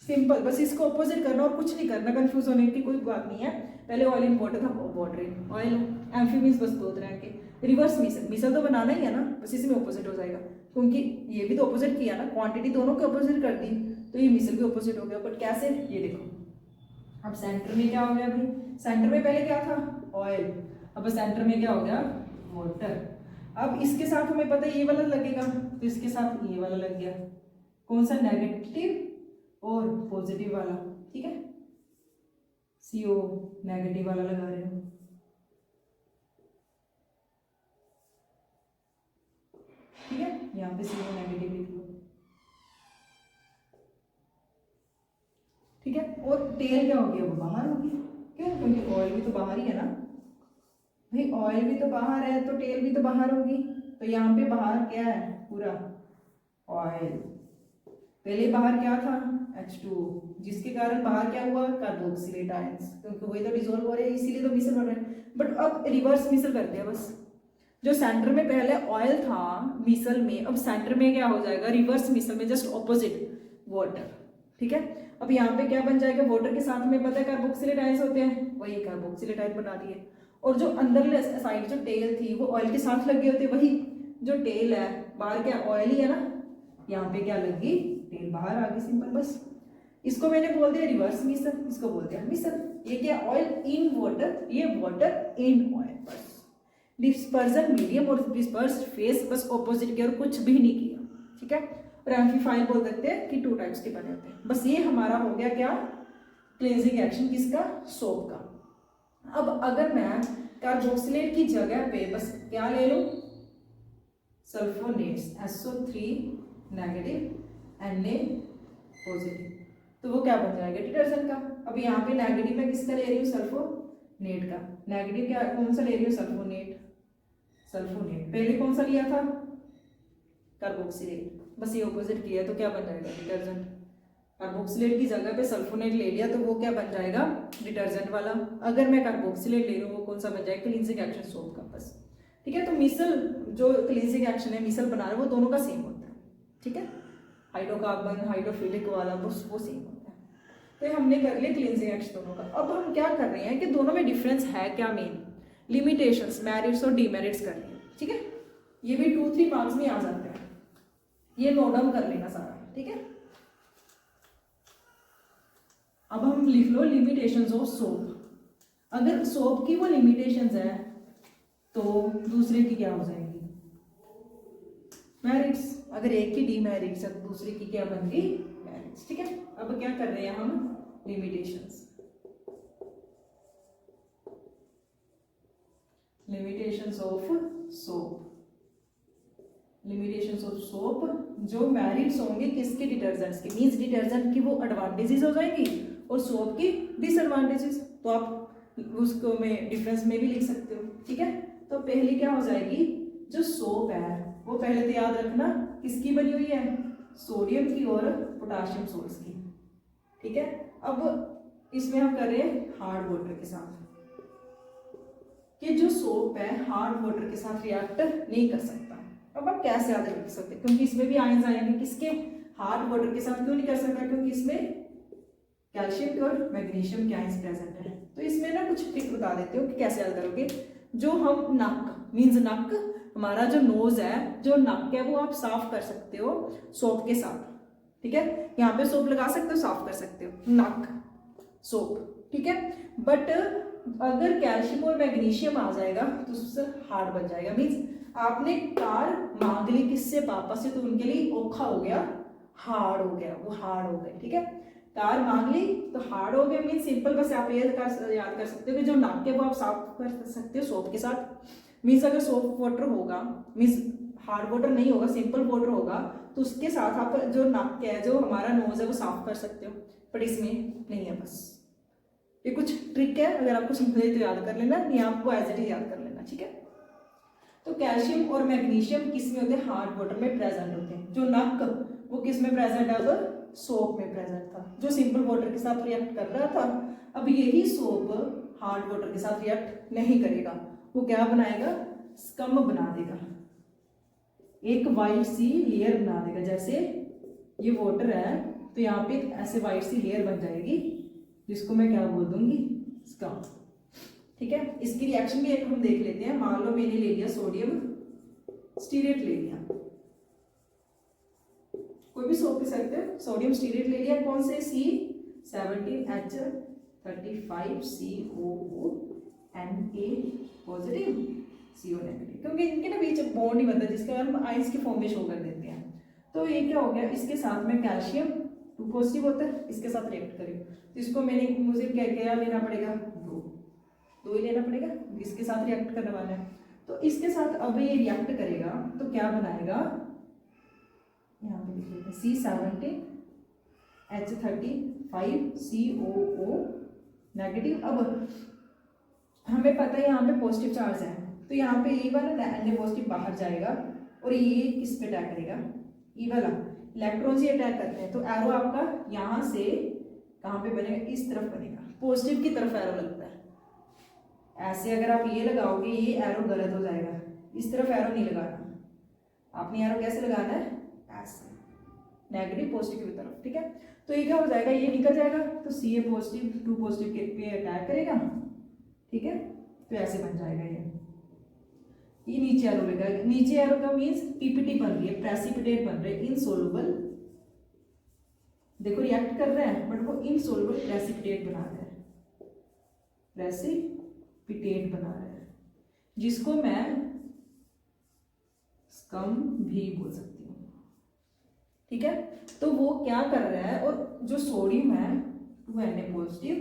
सिंपल, बस इसको ऑपोजिट करना और कुछ नहीं करना, कंफ्यूज होने की कोई बात नहीं है। पहले ऑयल इन वाटर था, water in oil, amphi means बस 2 तरह के, रिवर्स मिसल, मिसल तो बनाना ही है ना, बस इसमें ऑपोजिट हो जाएगा। क्योंकि ये भी तो ऑपोजिट किया ना, क्वांटिटी दोनों के ऑपोजिट कर दी, तो ये मिसल भी ऑपोजिट हो गया। बट कैसे, ये देखो अब सेंटर में क्या हो गया, अभी सेंटर में पहले क्या था, ऑयल, अब सेंटर में क्या हो गया, वाटर। अब इसके साथ हमें पता है ये वाला लगेगा, तो इसके साथ ये वाला लग गया, कौन सा, नेगेटिव और पॉजिटिव वाला, ठीक है, CO नेगेटिव वाला लगा रहे हो, ठीक है, यहाँ पे CO नेगेटिव लिख लो, ठीक है। और तेल क्या हो गया, वो बाहर हो गया, क्यों, क्योंकि ऑयल भी तो बाहर ही है ना भाई, ऑयल भी तो बाहर है तो तेल भी तो बाहर होगी, तो यहाँ पे बाहर क्या है, पूरा ऑयल। पहले बाहर क्या था, H2O, जिसके कारण बाहर क्या हुआ, कार्बोक्सिलेट आयंस, क्योंकि वही तो डिसॉल्व हो रहे हैं, इसीलिए तो मिसल बन रहे हैं। बट अब रिवर्स मिसल करते हैं बस, जो सेंटर में पहले ऑयल था मिसल में, अब सेंटर में क्या हो जाएगा, रिवर्स मिसल में जस्ट ऑपोजिट वाटर, ठीक है। अब यहाँ पे क्या बन जाएगा, वाटर के साथ में पता है कार्बोक्सिलेट आयंस होते हैं, वही कार्बोक्सिलेट आयन बना दिए। और जो अंदर साइड जो टेल थी वो ऑयल के साथ लगे होते, वही जो टेल है बाहर क्या ऑयल ही है ना, यहाँ पे क्या लगी, टेल बाहर आ गई, सिंपल बस। इसको मैंने बोल दिया रिवर्स मिसल, इसको बोल दिया मिसल। ये क्या, ऑयल इन वाटर, ये वाटर इन ऑयल, बस। डिस्पर्जन मीडियम और डिस्पर्स फेस, बस ऑपोजिट किया और कुछ भी नहीं किया, ठीक है। और एम्प्लीफायर बोल सकते हैं कि 2 टाइप्स के बने होते हैं। बस ये हमारा हो गया क्या, क्लेंजिंग एक्शन किसका, सोप का। अब अगर मैं कार्बोक्सिलेट की जगह पे बस क्या ले लूं, sulphonates, SO3 negative Na positive, तो वो क्या बन जाएगा, डिटर्जेंट का। अब यहाँ पे नेगेटिव में किसका ले रही हूँ, सल्फोनेट का, नेगेटिव क्या कौन सा ले रही हूँ, सल्फोनेट, सल्फोनेट। पहले कौन सा लिया था, कार्बोक्सिलेट, बस ये ऑपोजिट किया तो क्या बन जाएगा, डिटर्जेंट। कार्बोक्सिलेट की जगह पे सल्फोनेट ले लिया तो वो क्या बन जाएगा, डिटर्जेंट वाला। अगर मैं कार्बोक्सिलेट ले रही हूँ वो कौन सा बन जाएगा, क्लींजिंग एक्शन सोप का, बस, ठीक है। तो मिसल जो क्लींजिंग एक्शन है, मिसल बना रहे वो दोनों का सेम होता है, ठीक है। हाइड्रोकार्बन हाइड्रोफिलिक वाला बस वो सेम होता है। तो हमने कर लिया क्लींजिंग एक्शन दोनों का। अब हम क्या कर रहे हैं कि दोनों में डिफरेंस है क्या, मेन लिमिटेशंस, मेरिट्स और डीमेरिट्स कर रहे हैं, ठीक है। ये भी 2-3 मार्क्स में आ जाते हैं, ये नोट डाउन कर लेना सारा, ठीक है। अब हम लिख लो लिमिटेशंस ऑफ सोप। अगर सोप की वो लिमिटेशंस है तो दूसरे की क्या हो जाएगी, मेरिट्स। अगर एक की डीमेरिट्स है तो दूसरे की क्या बन गई, मेरिट्स, ठीक है। अब क्या कर रहे हैं हम, limitations, limitations of soap, limitations of soap. जो मेरिट्स होंगे किसके, डिटर्जेंट्स के, मींस डिटर्जेंट की वो एडवांटेजेस हो जाएंगी और सोप की डिसएडवांटेजेस। तो आप उसको में डिफरेंस में भी लिख सकते हो, ठीक है। तो पहले क्या हो जाएगी, जो सोप है वो पहले तो याद रखना किसकी बनी हुई है, सोडियम की और पोटाशियम सोल्ट्स की, ठीक है। अब इसमें हम कर रहे हैं हार्ड वाटर के साथ, कि जो सोप है हार्ड वाटर के साथ रिएक्ट नहीं कर सकता। अब आप कैसे याद रख सकते, क्योंकि इसमें भी आयंस आएंगे, किसके, हार्ड वाटर के साथ क्यों नहीं कर सकता, क्योंकि इसमें कैल्शियम के और मैग्नीशियम के आयंस प्रेजेंट है। तो इसमें ना कुछ ट्रिक बता देते हो कि कैसे याद करोगे। जो हम नक, मींस नक, हमारा जो नोज है, जो नक है वो आप साफ कर सकते हो सोप के साथ, ठीक है। यहाँ पे सोप लगा सकते हो, साफ कर सकते हो नक सोप, ठीक है। बट अगर कैल्शियम और मैग्नीशियम आ जाएगा तो उससे हार्ड बन जाएगा। मींस आपने कार मांग ली किससे, पापा से, तो उनके लिए औखा हो गया, हार्ड हो गया, वो हार्ड हो गए, ठीक है। कार मांग ली तो हार्ड हो गया, मीन सिंपल, बस आप याद कर सकते हो कि जो नाक है वो आप साफ कर सकते हो सोप के साथ। मीन्स अगर सोप वाटर होगा, मीन्स हार्ड वाटर नहीं होगा, सिंपल वाटर होगा, तो उसके साथ आप जो नाक है, जो हमारा नोज है वो साफ कर सकते हो। बट इसमें नहीं है, बस ये कुछ ट्रिक है, अगर आपको समझे तो याद कर लेना, नहीं आपको एज इट इज याद कर लेना, ठीक है। तो कैल्शियम और मैग्नीशियम किस में होते हैं, हार्ड वाटर में प्रेजेंट होते हैं। जो नक वो किस में प्रेजेंट है, अब सोप में प्रेजेंट था, जो सिंपल वाटर के साथ रिएक्ट कर रहा था। अब यही सोप हार्ड वाटर के साथ रिएक्ट नहीं करेगा, वो क्या बनाएगा, स्कम बना देगा, एक वाइट सी लेयर बना देगा। जैसे ये वाटर है तो यहाँ पे ऐसे वाइट सी लेयर बन जाएगी, जिसको मैं क्या बोल दूंगी, स्कम, ठीक है। इसकी रिएक्शन भी एक हम देख लेते हैं। मान लो मैंने ले लिया सोडियम स्टीरेट ले लिया, कोई भी सोप ले सकते हैं। सोडियम स्टीरेट ले लिया, कौन से, C17H35COO Na positive CO negative, क्योंकि इनके ना बीच बॉन्ड नहीं बनता जिसके कारण हम आइंस की फॉर्म में शो कर देते हैं। तो ये क्या हो गया, इसके साथ में कैल्शियम 2 पॉजिटिव होता है, इसके साथ रिएक्ट करेगा तो इसको मुझे क्या लेना पड़ेगा, 2 ही लेना पड़ेगा, इसके साथ रिएक्ट करने वाला है। तो इसके साथ अब ये रिएक्ट करेगा तो क्या बनाएगा, यहाँ पे लिख लेते हैं C17H35COO नेगेटिव। अब हमें पता है यहाँ पे पॉजिटिव चार्ज है, तो यहाँ पे ये वाला Na पॉजिटिव बाहर जाएगा और ये किस पे अटैक करेगा, ये वाला इलेक्ट्रॉन से अटैक करते हैं। तो एरो आपका यहाँ से कहाँ पे बनेगा, इस तरफ बनेगा, पॉजिटिव की तरफ एरो लगता है। ऐसे अगर आप ये लगाओगे ये एरो गलत हो जाएगा, इस तरफ एरो नहीं लगाना, आपने एरो कैसे लगाना है, ऐसे नेगेटिव पॉजिटिव की तरफ, ठीक है। तो ये क्या हो जाएगा, ये निकल जाएगा तो Ca पॉजिटिव 2 पॉजिटिव के पे अटैक करेगा, ठीक है। तो ऐसे बन जाएगा ये नीचे एरो लगाएगा, नीचे एरो का मीन्स पीपीटी बन रही है, प्रेसिपिटेट बन रहे हैं, इनसोल्युबल, देखो रिएक्ट कर रहे हैं बट वो इनसोल्युबल प्रेसिपिटेट बना रहे हैं, प्रेसिपिटेट बना रहे हैं, जिसको मैं स्कम भी बोल सकती हूँ, ठीक है। तो वो क्या कर रहा है, और जो सोडियम है 2Na पॉजिटिव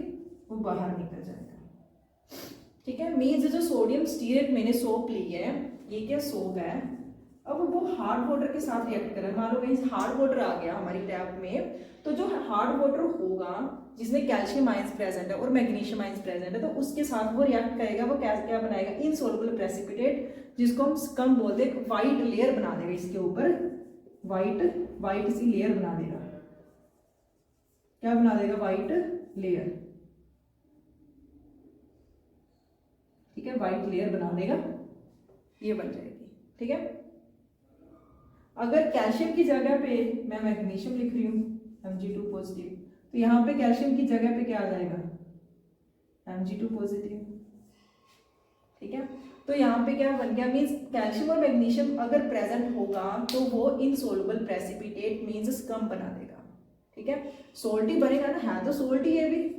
वो बाहर निकल जाएगा, ठीक है। मीन्स जो सोडियम स्टीरेट मैंने सोप ली है, ये क्या सोप है, अब वो हार्ड वाटर के साथ रिएक्ट कर रहा है। मान लो कहीं हार्ड वाटर आ गया हमारी टैप में, तो जो हार्ड वाटर होगा जिसमें कैल्शियम आयंस प्रेजेंट है और मैग्नीशियम आयंस प्रेजेंट है, तो उसके साथ वो रिएक्ट करेगा, वो क्या बनाएगा, इनसोल्युबल प्रेसिपिटेट, जिसको हम स्कम बोलते हैं, व्हाइट लेयर बना देगा इसके ऊपर, व्हाइट सी लेयर बना देगा, क्या बना देगा, व्हाइट लेयर, ठीक है, व्हाइट लेयर बना देगा, ये बन जाएगी, ठीक है। अगर कैल्शियम की जगह पे मैं मैग्नीशियम लिख रही हूँ Mg2 पॉजिटिव, तो यहाँ पे कैल्शियम की जगह पे क्या आ जाएगा, Mg2 पॉजिटिव, ठीक है। तो यहाँ पे क्या बन गया, मीन्स कैल्शियम और मैग्नीशियम अगर प्रेजेंट होगा तो वो इनसोल्युबल प्रेसिपिटेट मीन्स स्कम बना देगा, ठीक है। सोल्टी बनेगा ना, है तो सोल्टी है भी,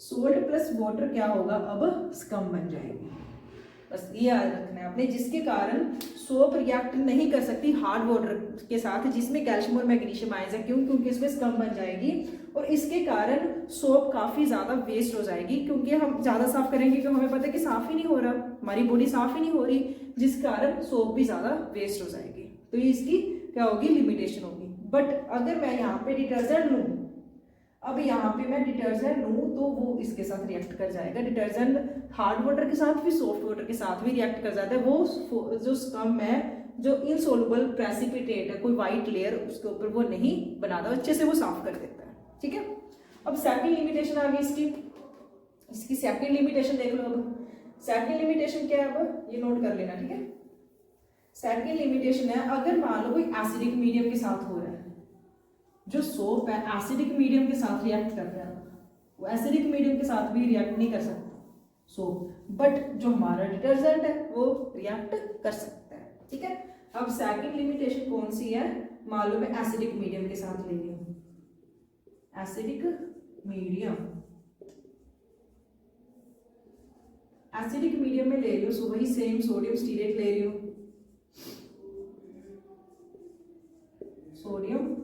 सोल्ट प्लस वाटर क्या होगा, अब स्कम बन जाएगी, बस ये याद रखना है आपने, जिसके कारण सोप रिएक्ट नहीं कर सकती हार्ड वाटर के साथ जिसमें कैल्शियम और मैग्नीशियम आयंस है, क्यों, क्योंकि इसमें स्कम बन जाएगी और इसके कारण सोप काफ़ी ज़्यादा वेस्ट हो जाएगी, क्योंकि हम ज़्यादा साफ करेंगे क्योंकि हमें पता है कि साफ़ ही नहीं हो रहा, हमारी बॉडी साफ़ ही नहीं हो रही, जिस कारण सोप भी ज़्यादा वेस्ट हो जाएगी। तो ये इसकी क्या होगी, लिमिटेशन होगी। बट अगर मैं यहाँ पे डिटर्जेंट लूँ, अब यहाँ पे मैं डिटर्जेंट लूँ तो वो इसके साथ रिएक्ट कर जाएगा, डिटर्जेंट हार्ड वाटर के साथ भी सॉफ्ट वाटर के साथ भी रिएक्ट कर जाता है, वो जो स्कम है, जो इनसोल्युबल प्रेसिपिटेट है, कोई व्हाइट लेयर उसके ऊपर वो नहीं बनाता, अच्छे से वो साफ कर देता है, ठीक है। अब सेकंड लिमिटेशन आ गई इसकी सेकंड लिमिटेशन देख लो। अब सेकंड लिमिटेशन क्या है, अब ये नोट कर लेना, ठीक है। सेकंड लिमिटेशन है, अगर मान लो कोई एसिडिक मीडियम के साथ हो रहा है, जो सोप है एसिडिक मीडियम के साथ रिएक्ट कर रहा है, वो एसिडिक मीडियम के साथ भी रिएक्ट नहीं कर सकता सोप, बट जो हमारा डिटर्जेंट है वो रिएक्ट कर सकता है, ठीक है। अब सेकंड लिमिटेशन कौन सी है, मान लो मैं एसिडिक मीडियम के साथ ले रही हूँ, एसिडिक मीडियम में ले रही हूँ, सो वही सेम सोडियम स्टीरेट ले रही हूँ, सोडियम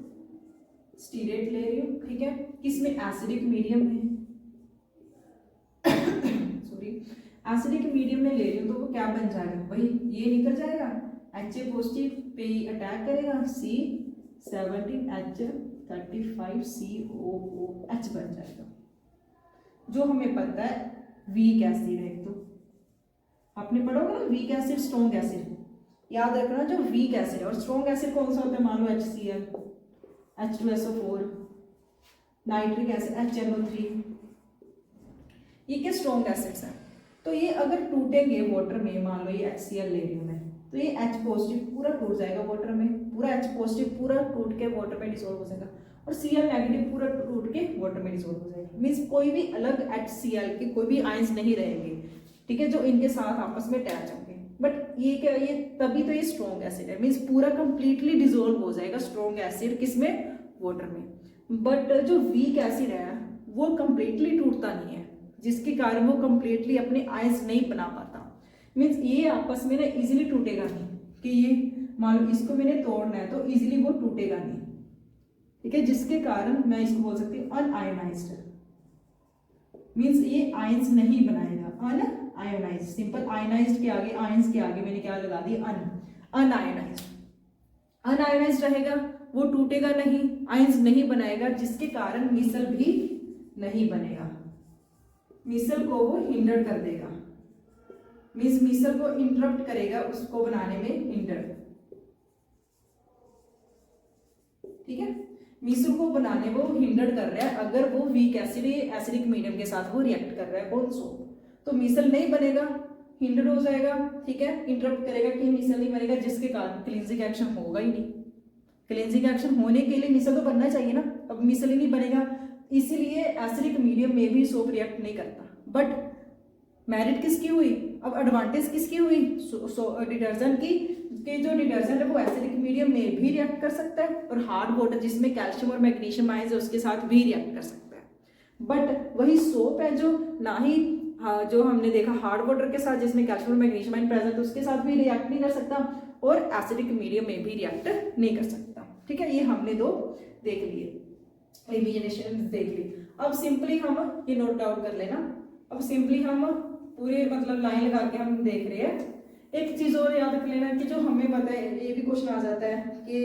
स्टीरेट ले रही हूँ, ठीक है, किसमें, एसिडिक मीडियम में, सॉरी एसिडिक मीडियम में ले रही हूँ, तो वो क्या बन जाएगा, वही ये निकल जाएगा, HA पॉजिटिव पे अटैक करेगा, C17H35COOH बन जाएगा, जो हमें पता है वीक एसिड है। तो आपने पढ़ोगे ना वीक एसिड स्ट्रॉन्ग एसिड, याद रखना जो वीक एसिड है, और स्ट्रॉन्ग एसिड कौन सा होता है, मान लो HCl, H2SO4, nitric acid HNO3, ये क्या स्ट्रॉन्ग एसिड्स हैं। तो ये अगर टूटेंगे वाटर में, मान लो ये HCl ले रही हूँ मैं, तो ये H पॉजिटिव पूरा टूट जाएगा वाटर में, पूरा H पॉजिटिव पूरा टूट के वाटर में डिसॉल्व हो जाएगा, और Cl नेगेटिव पूरा टूट के वाटर में डिसॉल्व हो जाएगा। मीन्स कोई भी अलग HCl के कोई भी आयंस नहीं रहेंगे, ठीक है, जो इनके साथ आपस में अटैच होंगे। बट ये क्या, ये तभी तो ये स्ट्रॉन्ग एसिड है, मीन्स पूरा कंप्लीटली डिजोल्व हो जाएगा स्ट्रॉन्ग एसिड किसमें, वाटर में। बट जो वीक एसिड है वो कंप्लीटली टूटता नहीं है, जिसके कारण वो कंप्लीटली अपने आयंस नहीं बना पाता। मीन्स ये आपस में ना इजीली टूटेगा नहीं, कि ये मान लो इसको मैंने तोड़ना है तो इजीली वो टूटेगा नहीं, ठीक है, जिसके कारण मैं इसको बोल सकती हूँ अनआयोनाइज्ड। मीन्स ये आयंस नहीं बनाएगा, अनआयोनाइज्ड। सिंपल आयोनाइज्ड के आगे, आयंस के आगे मैंने क्या लगा दी, अनआयोनाइज्ड। अनआयोनाइज्ड रहेगा, वो टूटेगा नहीं, आयंस नहीं बनाएगा, जिसके कारण मिसल भी नहीं बनेगा, मिसल को वो हिंडर कर देगा, मीन्स मिसल को इंटरप्ट करेगा उसको बनाने में, हिंडर, ठीक है, मिसल को बनाने वो हिंडर कर रहा है अगर वो वीक एसिड एसिडिक मीडियम के साथ वो रिएक्ट कर रहा है कौन सो, तो मिसल नहीं बनेगा, हिंडर हो जाएगा, ठीक है, इंटरप्ट करेगा कि मिसल नहीं बनेगा, जिसके कारण क्लींजिंग एक्शन होगा ही नहीं। क्लींजिंग एक्शन होने के लिए मिसल तो बनना चाहिए ना, अब मिसल ही नहीं बनेगा, इसीलिए एसिडिक मीडियम में भी सोप रिएक्ट नहीं करता। बट मेरिट किसकी हुई, अब एडवांटेज किसकी हुई, डिटर्जेंट की, कि जो डिटर्जेंट है वो एसिडिक मीडियम में भी रिएक्ट कर सकता है और हार्ड वाटर जिसमें कैल्शियम और मैग्नीशियम आयंस है उसके साथ भी रिएक्ट कर सकता है। बट वही सोप है जो ना ही जो हमने देखा हार्ड वाटर के साथ जिसमें कैल्शियम और मैग्नीशियम आयन प्रेजेंट उसके साथ भी रिएक्ट नहीं कर सकता और एसिडिक मीडियम में भी रिएक्ट नहीं कर सकता, ठीक है। ये हमने दो देख लिए, इमेजिनेशन देख ली। अब सिंपली हम ये नोट डाउन कर लेना। अब सिंपली हम पूरे मतलब लाइन लगा के हम देख रहे हैं। एक चीज और याद रख लेना कि जो हमें पता है, ये भी क्वेश्चन आ जाता है कि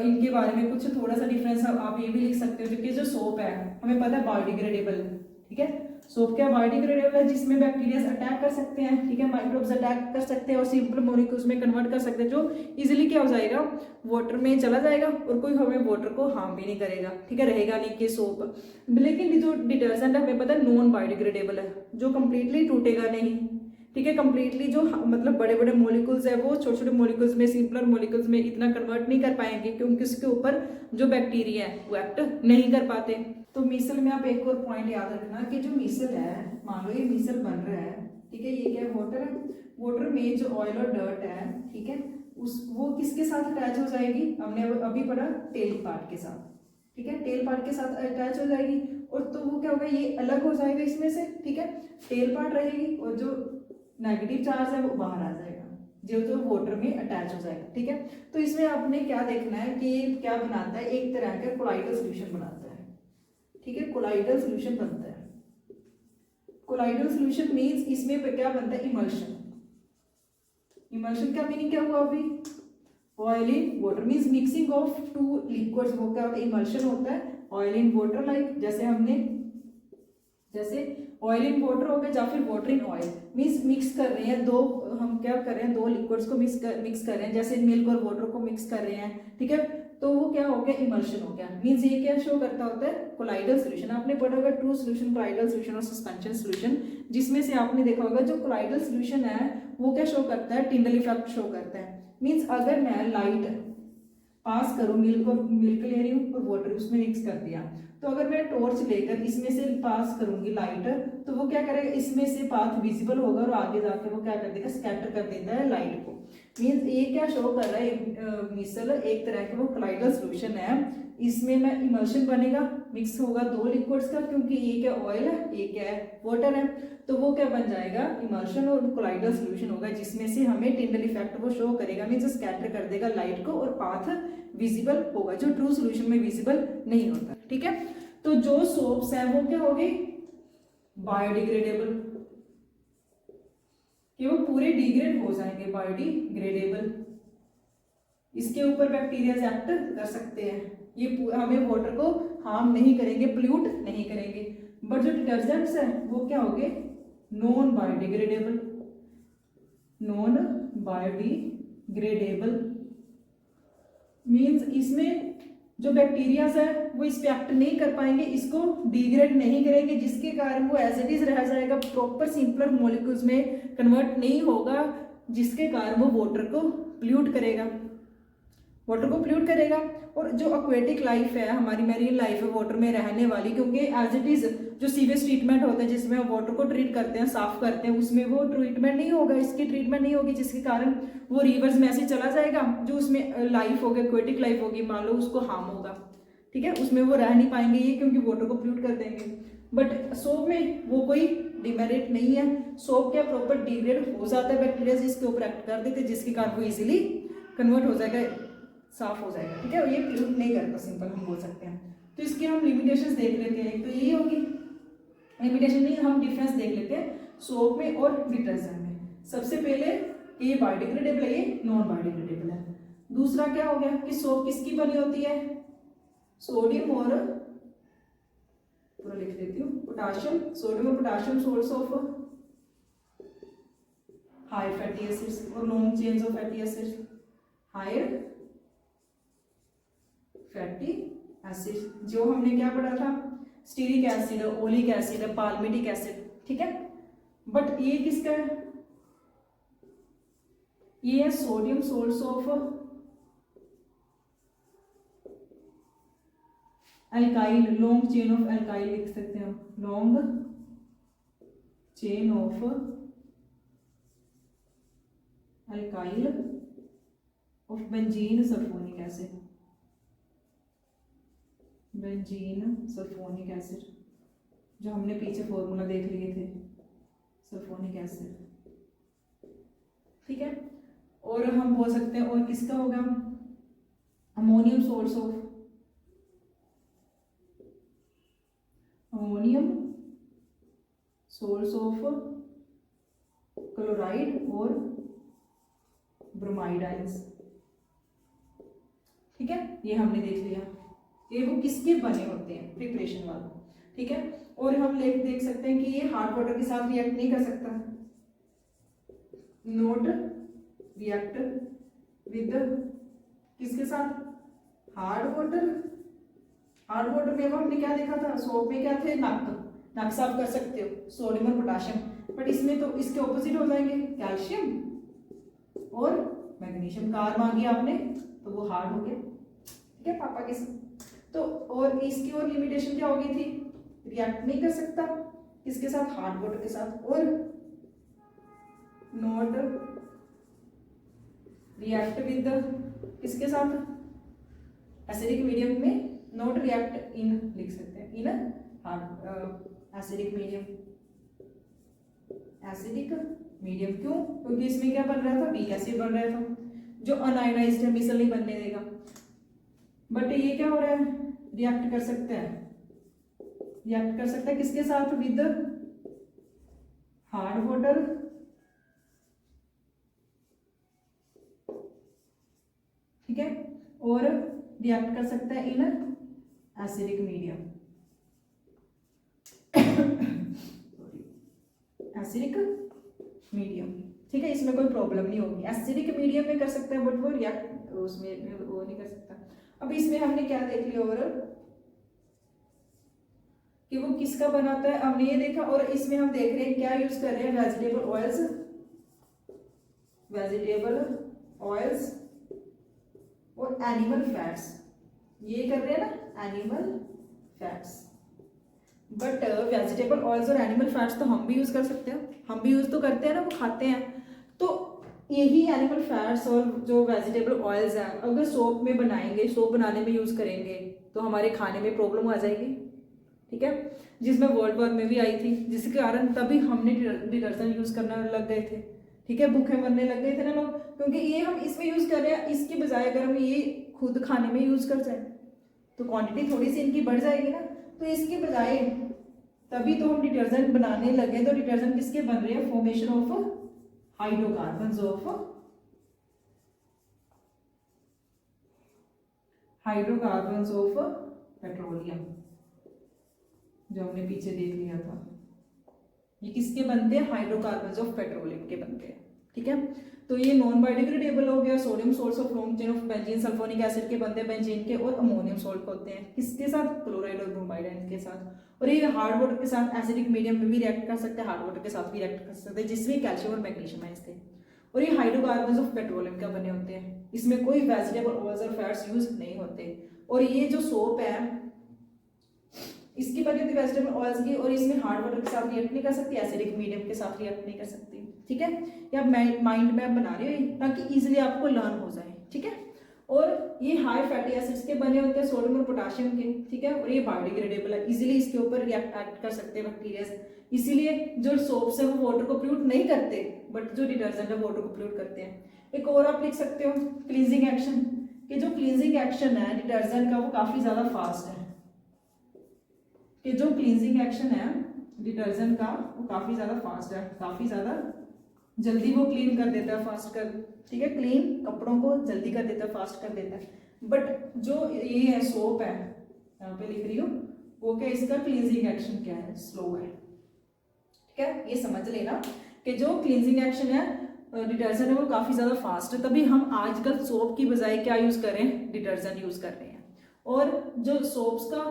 इनके बारे में कुछ थोड़ा सा डिफरेंस आप ये भी लिख सकते हो, कि जो सोप है हमें पता है बायोडिग्रेडेबल, ठीक है। सोप क्या बायोडिग्रेडेबल है, जिसमें बैक्टीरिया अटैक कर सकते हैं, ठीक है, माइक्रोब्स अटैक कर सकते हैं और सिंपल मॉलिक्यूल्स में कन्वर्ट कर सकते हैं, जो इजीली क्या हो जाएगा, वाटर में चला जाएगा और कोई हमें वाटर को हार्म भी नहीं करेगा, ठीक है, रहेगा नहीं कि सोप। लेकिन जो डिटर्जेंट है हमें पता है नॉन बायोडिग्रेडेबल है, जो कंप्लीटली टूटेगा नहीं, ठीक है, कंप्लीटली जो मतलब बड़े बड़े मॉलिक्यूल्स है वो छोटे छोटे मॉलिक्यूल्स में, सिंपलर मॉलिक्यूल्स में इतना कन्वर्ट नहीं कर पाएंगे, क्योंकि उसके ऊपर जो बैक्टीरिया है वो एक्ट नहीं कर पाते। तो मिसल में आप एक और पॉइंट याद रखना कि जो मिसल है, मान लो ये मिसल बन रहा है, ठीक है, ये क्या है, वाटर है, वाटर में जो ऑयल और डर्ट है, ठीक है, उस वो किसके साथ अटैच हो जाएगी, हमने अभी पढ़ा टेल पार्ट के साथ, ठीक है, टेल पार्ट के साथ अटैच हो जाएगी और तो वो क्या होगा, ये अलग हो जाएगा इसमें से, ठीक है, टेल पार्ट रहेगी और जो नेगेटिव चार्ज है वो बाहर आ जाएगा, जो वाटर में अटैच हो जाएगा, ठीक है। तो इसमें आपने क्या देखना है कि ये क्या बनाता है, एक तरह का कोलाइडल सॉल्यूशन बनाता है, ठीक है, कोलाइडल सॉल्यूशन बनता है। कोलाइडल सॉल्यूशन मींस इसमें क्या बनता है, इमल्शन। इमल्शन का मीनिंग क्या हुआ अभी, oil in water means mixing of two liquids, वो क्या होता है, इमल्शन होता है। ऑयल इन वाटर लाइक जैसे ऑयल इन वाटर हो गया या फिर water in oil, means mix कर रहे हैं दो, हम क्या कर रहे हैं, दो लिक्विड्स को मिक्स कर रहे हैं, जैसे मिल्क और वाटर को मिक्स कर रहे हैं, ठीक है, तो वो क्या हो गया, इमल्शन हो गया। मींस ये क्या शो करता होता है, कोलाइडल सॉल्यूशन। आपने पढ़ा होगा ट्रू सॉल्यूशन, कोलाइडल सॉल्यूशन और सस्पेंशन सॉल्यूशन, जिसमें से आपने देखा होगा जो कोलाइडल सॉल्यूशन है वो क्या शो करता है, टिंडल इफेक्ट शो करता है। मींस अगर मैं लाइट पास करूं, मिल्क ले रही हूँ और वाटर उसमें मिक्स कर दिया, तो अगर मैं टॉर्च लेकर इसमें से पास करूंगी लाइट, तो वो क्या करेगा, इसमें से पाथ विजिबल होगा और आगे जाकर वो क्या कर देगा, स्कैटर कर देता है लाइट को। मींस ये क्या शो कर रहा है, मिसल एक तरह का वो कोलाइडल सॉल्यूशन है, इसमें मैं इमल्शन बनेगा, मिक्स होगा दो लिक्विड्स का, क्योंकि ये क्या ऑयल है, ये क्या है वाटर है, तो वो क्या बन जाएगा, इमल्शन और कोलाइडल सॉल्यूशन होगा, जिसमें से हमें टिंडल इफेक्ट वो शो करेगा, मींस स्कैटर कर देगा लाइट को और पाथ विजिबल होगा, जो ट्रू सॉल्यूशन में विजिबल नहीं होता, ठीक है। तो जो सोप्स है वो क्या होगी, बायोडिग्रेडेबल, कि वो पूरे डिग्रेड हो जाएंगे, बायोडिग्रेडेबल, इसके ऊपर बैक्टीरिया एक्ट कर सकते हैं, ये हमें वाटर को हार्म नहीं करेंगे, पोल्यूट नहीं करेंगे। बट जो डिटर्जेंट्स है वो क्या होंगे, non biodegradable, non biodegradable means इसमें जो बैक्टीरिया है वो इस पे एक्ट नहीं कर पाएंगे, इसको डिग्रेड नहीं करेंगे, जिसके कारण वो एज इट इज रह जाएगा, प्रॉपर सिंपलर मॉलिक्यूल्स में कन्वर्ट नहीं होगा, जिसके कारण वो वाटर को पोल्यूट करेगा। वाटर को पोल्यूट करेगा। और जो एक्वेटिक लाइफ है, हमारी मैरीन लाइफ है वाटर में रहने वाली, क्योंकि एज इट इज जो सीवेज ट्रीटमेंट होता है जिसमें हम वाटर को ट्रीट करते हैं, साफ करते हैं, उसमें वो ट्रीटमेंट नहीं होगा, इसकी ट्रीटमेंट नहीं होगी, जिसके कारण वो रिवर्स में ऐसे चला जाएगा, जो उसमें लाइफ होगी, एक्वेटिक लाइफ होगी, मान लो उसको हार्म होगा, ठीक है, उसमें वो रह नहीं पाएंगे ये, क्योंकि वाटर को पोल्यूट कर देंगे। बट सोप में वो कोई डिमेरिट नहीं है, सोप क्या प्रॉपर डिग्रेड हो जाता है, बैक्टीरिया इसके ऊपर एक्ट कर देते हैं, जिसके कारण वो इजीली कन्वर्ट हो जाएगा, साफ हो जाएगा, ठीक है, ये पोल्यूट नहीं करता, सिंपल हम बोल सकते हैं। तो इसकी हम लिमिटेशंस देख लेते हैं। एक तो यही होगी लिमिटेशन, नहीं हम डिफरेंस देख लेते हैं सोप में और डिटर्जेंट में। सबसे पहले ये बायोडिग्रेडेबल है, ये नॉन बायोडिग्रेडेबल है। दूसरा क्या हो गया कि सोप किसकी बनी होती है, सोडियम और पूरा लिख देती हूँ, पोटाशियम, सोडियम और potassium source of high fatty acids और long chains of fatty acids, higher fatty acid. जो हमने क्या पढ़ा था, stearic acid, oleic acid, palmitic acid, ठीक है। बट ये किसका है, ये है sodium source of alkyl, long chain of alkyl लिख सकते हैं हम, long chain of alkyl of benzene sulphonic acid, benzene sulphonic acid, जो हमने पीछे फॉर्मूला देख लिए थे, सल्फोनिक एसिड, ठीक है। और हम बोल सकते हैं, और किसका होगा, ammonium source of, ammonium source of chloride और ब्रोमाइड आयंस, ठीक है, ये हमने देख लिया, ये वो किसके बने होते हैं, प्रिपरेशन वाला, ठीक है। और हम देख सकते हैं कि ये हार्ड वाटर के साथ रिएक्ट नहीं कर सकता, नॉट रिएक्ट विद किसके साथ, हार्ड वाटर। हार्ड वाटर में हमने क्या देखा था, सोप में क्या थे, नक साफ कर सकते हो, सोडियम और पोटाशियम, बट इसमें तो इसके ऑपोजिट हो जाएंगे, कैल्शियम और मैग्नीशियम। कार मांगी आपने तो वो हार्ड हो गया, ठीक है, पापा के साथ। तो और इसकी और लिमिटेशन क्या हो गई थी, रिएक्ट नहीं कर सकता किसके साथ, हार्ड वाटर के साथ, और नॉट रिएक्ट विद किसके साथ, एसिडिक मीडियम में, नॉट रिएक्ट इन लिख सकते हैं, in hard acidic medium, acidic medium. क्यों, क्योंकि इसमें क्या बन रहा था, वीक एसिड बन रहा था, जो अनआयोनाइज्ड है, मिसल नहीं बनने देगा। बट ये क्या हो रहा है, रिएक्ट कर सकते हैं, रिएक्ट कर सकता है किसके साथ, विद हार्ड वाटर, ठीक है, और रिएक्ट कर सकता है in acidic medium, acidic medium, ठीक है, इसमें कोई प्रॉब्लम नहीं होगी, एसिडिक मीडियम में कर सकता है, बट वो रिएक्ट उसमें वो नहीं कर सकता। अब इसमें हमने क्या देख लिया, और कि वो किसका बनाता है हमने ये देखा। और इसमें हम देख रहे हैं क्या यूज कर रहे हैं, वेजिटेबल ऑयल्स, वेजिटेबल ऑयल्स और एनिमल फैट्स, ये कर रहे हैं ना, animal fats. But vegetable oils और एनिमल फैट्स तो हम भी यूज कर सकते हैं, हम भी यूज तो करते हैं ना, वो खाते हैं। तो यही एनिमल फैट्स और जो वेजिटेबल ऑयल्स हैं, अगर सोप में बनाएंगे, सोप बनाने में यूज करेंगे, तो हमारे खाने में प्रॉब्लम आ जाएगी, ठीक है, जिसमें वर्ल्ड वॉर में भी आई थी, जिसके कारण तभी हमने डिटर्जेंट यूज करना लग गए थे, ठीक है, भूखे मरने लग गए थे ना लोग, क्योंकि ये हम इसमें यूज कर रहे हैं, इसकी बजाय अगर हम ये खुद खाने में यूज कर जाए तो क्वांटिटी थोड़ी सी इनकी बढ़ जाएगी ना। तो इसकी बजाय तभी तो हम डिटर्जेंट बनाने लगे। तो डिटर्जेंट किसके बन रहे हैं, formation of hydrocarbons of petroleum, जो हमने पीछे देख लिया था, ये किसके बनते हैं, हाइड्रोकार्बन्स ऑफ पेट्रोलियम के बनते हैं, ठीक है। तो ये नॉन बायोडिग्रेडेबल हो गया, sodium source of long chain of benzene sulphonic acid के बनते हैं, बेंजीन के, और अमोनियम सॉल्ट होते हैं किसके साथ, क्लोराइड और ब्रोमाइड के साथ। और ये हार्ड वाटर के साथ एसिडिक मीडियम में भी रिएक्ट कर सकते हैं, हार्ड वाटर के साथ भी रिएक्ट कर सकते हैं, जिसमें कैल्शियम और मैग्नीशियम आयंस थे। और ये हाइड्रोकार्बन्स ऑफ पेट्रोलियम का बने होते हैं, इसमें कोई वेजिटेबल ऑयल्स और फैट्स यूज नहीं होते। और ये जो सोप है इसकी बनी होती है वेजिटेबल ऑयल्स की, और इसमें हार्ड वाटर के साथ रिएक्ट नहीं कर सकती, एसिडिक मीडियम के साथ रिएक्ट नहीं कर सकती। ठीक है, ये आप माइंड मैप बना रही हो ताकि इजीली आपको लर्न हो जाए। ठीक है, और ये हाई फैटी एसिड्स के बने होते हैं, सोडियम और पोटाशियम के। ठीक है, और ये बायोडिग्रेडेबल है, इजीली इसके ऊपर रिएक्ट कर सकते हैं बैक्टीरिया, इसीलिए जो सोप्स है वो वाटर को पोल्यूट नहीं करते, बट जो डिटर्जेंट है वाटर को पोल्यूट करते हैं। एक और आप लिख सकते हो क्लींजिंग एक्शन, कि जो क्लींजिंग एक्शन है डिटर्जेंट का वो काफी ज्यादा फास्ट है, कि जो क्लींजिंग एक्शन है डिटर्जेंट का वो काफी ज्यादा फास्ट है, काफी ज्यादा जल्दी वो क्लीन कर देता है, फास्ट कर, ठीक है, क्लीन कपड़ों को जल्दी कर देता है, फास्ट कर देता है। बट जो ये है सोप है, यहाँ पे लिख रही हूँ, वो क्या इसका क्लींजिंग एक्शन क्या है, स्लो है। ठीक है, ये समझ लेना कि जो क्लींजिंग एक्शन है डिटर्जेंट है वो काफी ज्यादा फास्ट है, तभी हम आजकल सोप की बजाय क्या यूज कर रहे हैं, डिटर्जेंट यूज कर रहे हैं। और जो सोप्स का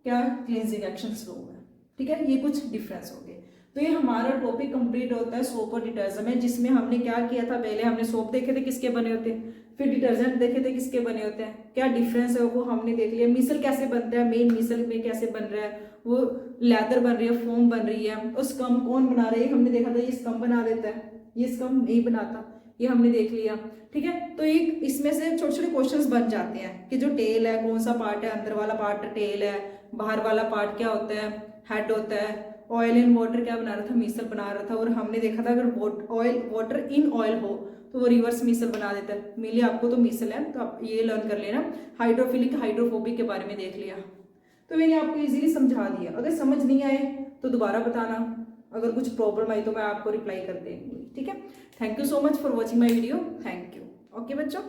क्या क्लींजिंग एक्शन स्लो है। ठीक है, ये कुछ डिफरेंस हो गए। तो ये हमारा टॉपिक कंप्लीट होता है सोप और डिटर्जेंट में, जिसमें हमने क्या किया था, पहले हमने सोप देखे थे किसके बने होते हैं, फिर डिटर्जेंट देखे थे किसके बने होते हैं, क्या डिफरेंस है वो हमने देख लिया, मिसल कैसे बनता है, मेन मिसल में कैसे बन रहा है, वो लेदर बन रही है, फोम बन रही है, और स्कम कौन बना रहा है, हमने देखा था, ये स्कम बना देता है, ये स्कम नहीं बनाता, ये हमने देख लिया। ठीक है, तो एक इसमें से छोटे छोटे क्वेश्चंस बन जाते हैं कि जो टेल है कौन सा पार्ट है, अंदर वाला पार्ट टेल है, बाहर वाला पार्ट क्या होता है, हेड होता है, ऑयल इन वाटर क्या बना रहा था, मिसल बना रहा था। और हमने देखा था अगर ऑयल वाटर इन ऑयल हो तो वो रिवर्स मिसल बना देता है। मिली आपको तो मिसल है, तो आप ये लर्न कर लेना। हाइड्रोफिलिक हाइड्रोफोबिक के बारे में देख लिया, तो मैंने आपको इजीली समझा दिया। अगर समझ नहीं आए तो दोबारा बताना, अगर कुछ प्रॉब्लम आई तो मैं आपको रिप्लाई कर देंगी। ठीक है, thank you so much for watching my video, thank you. Okay बच्चों।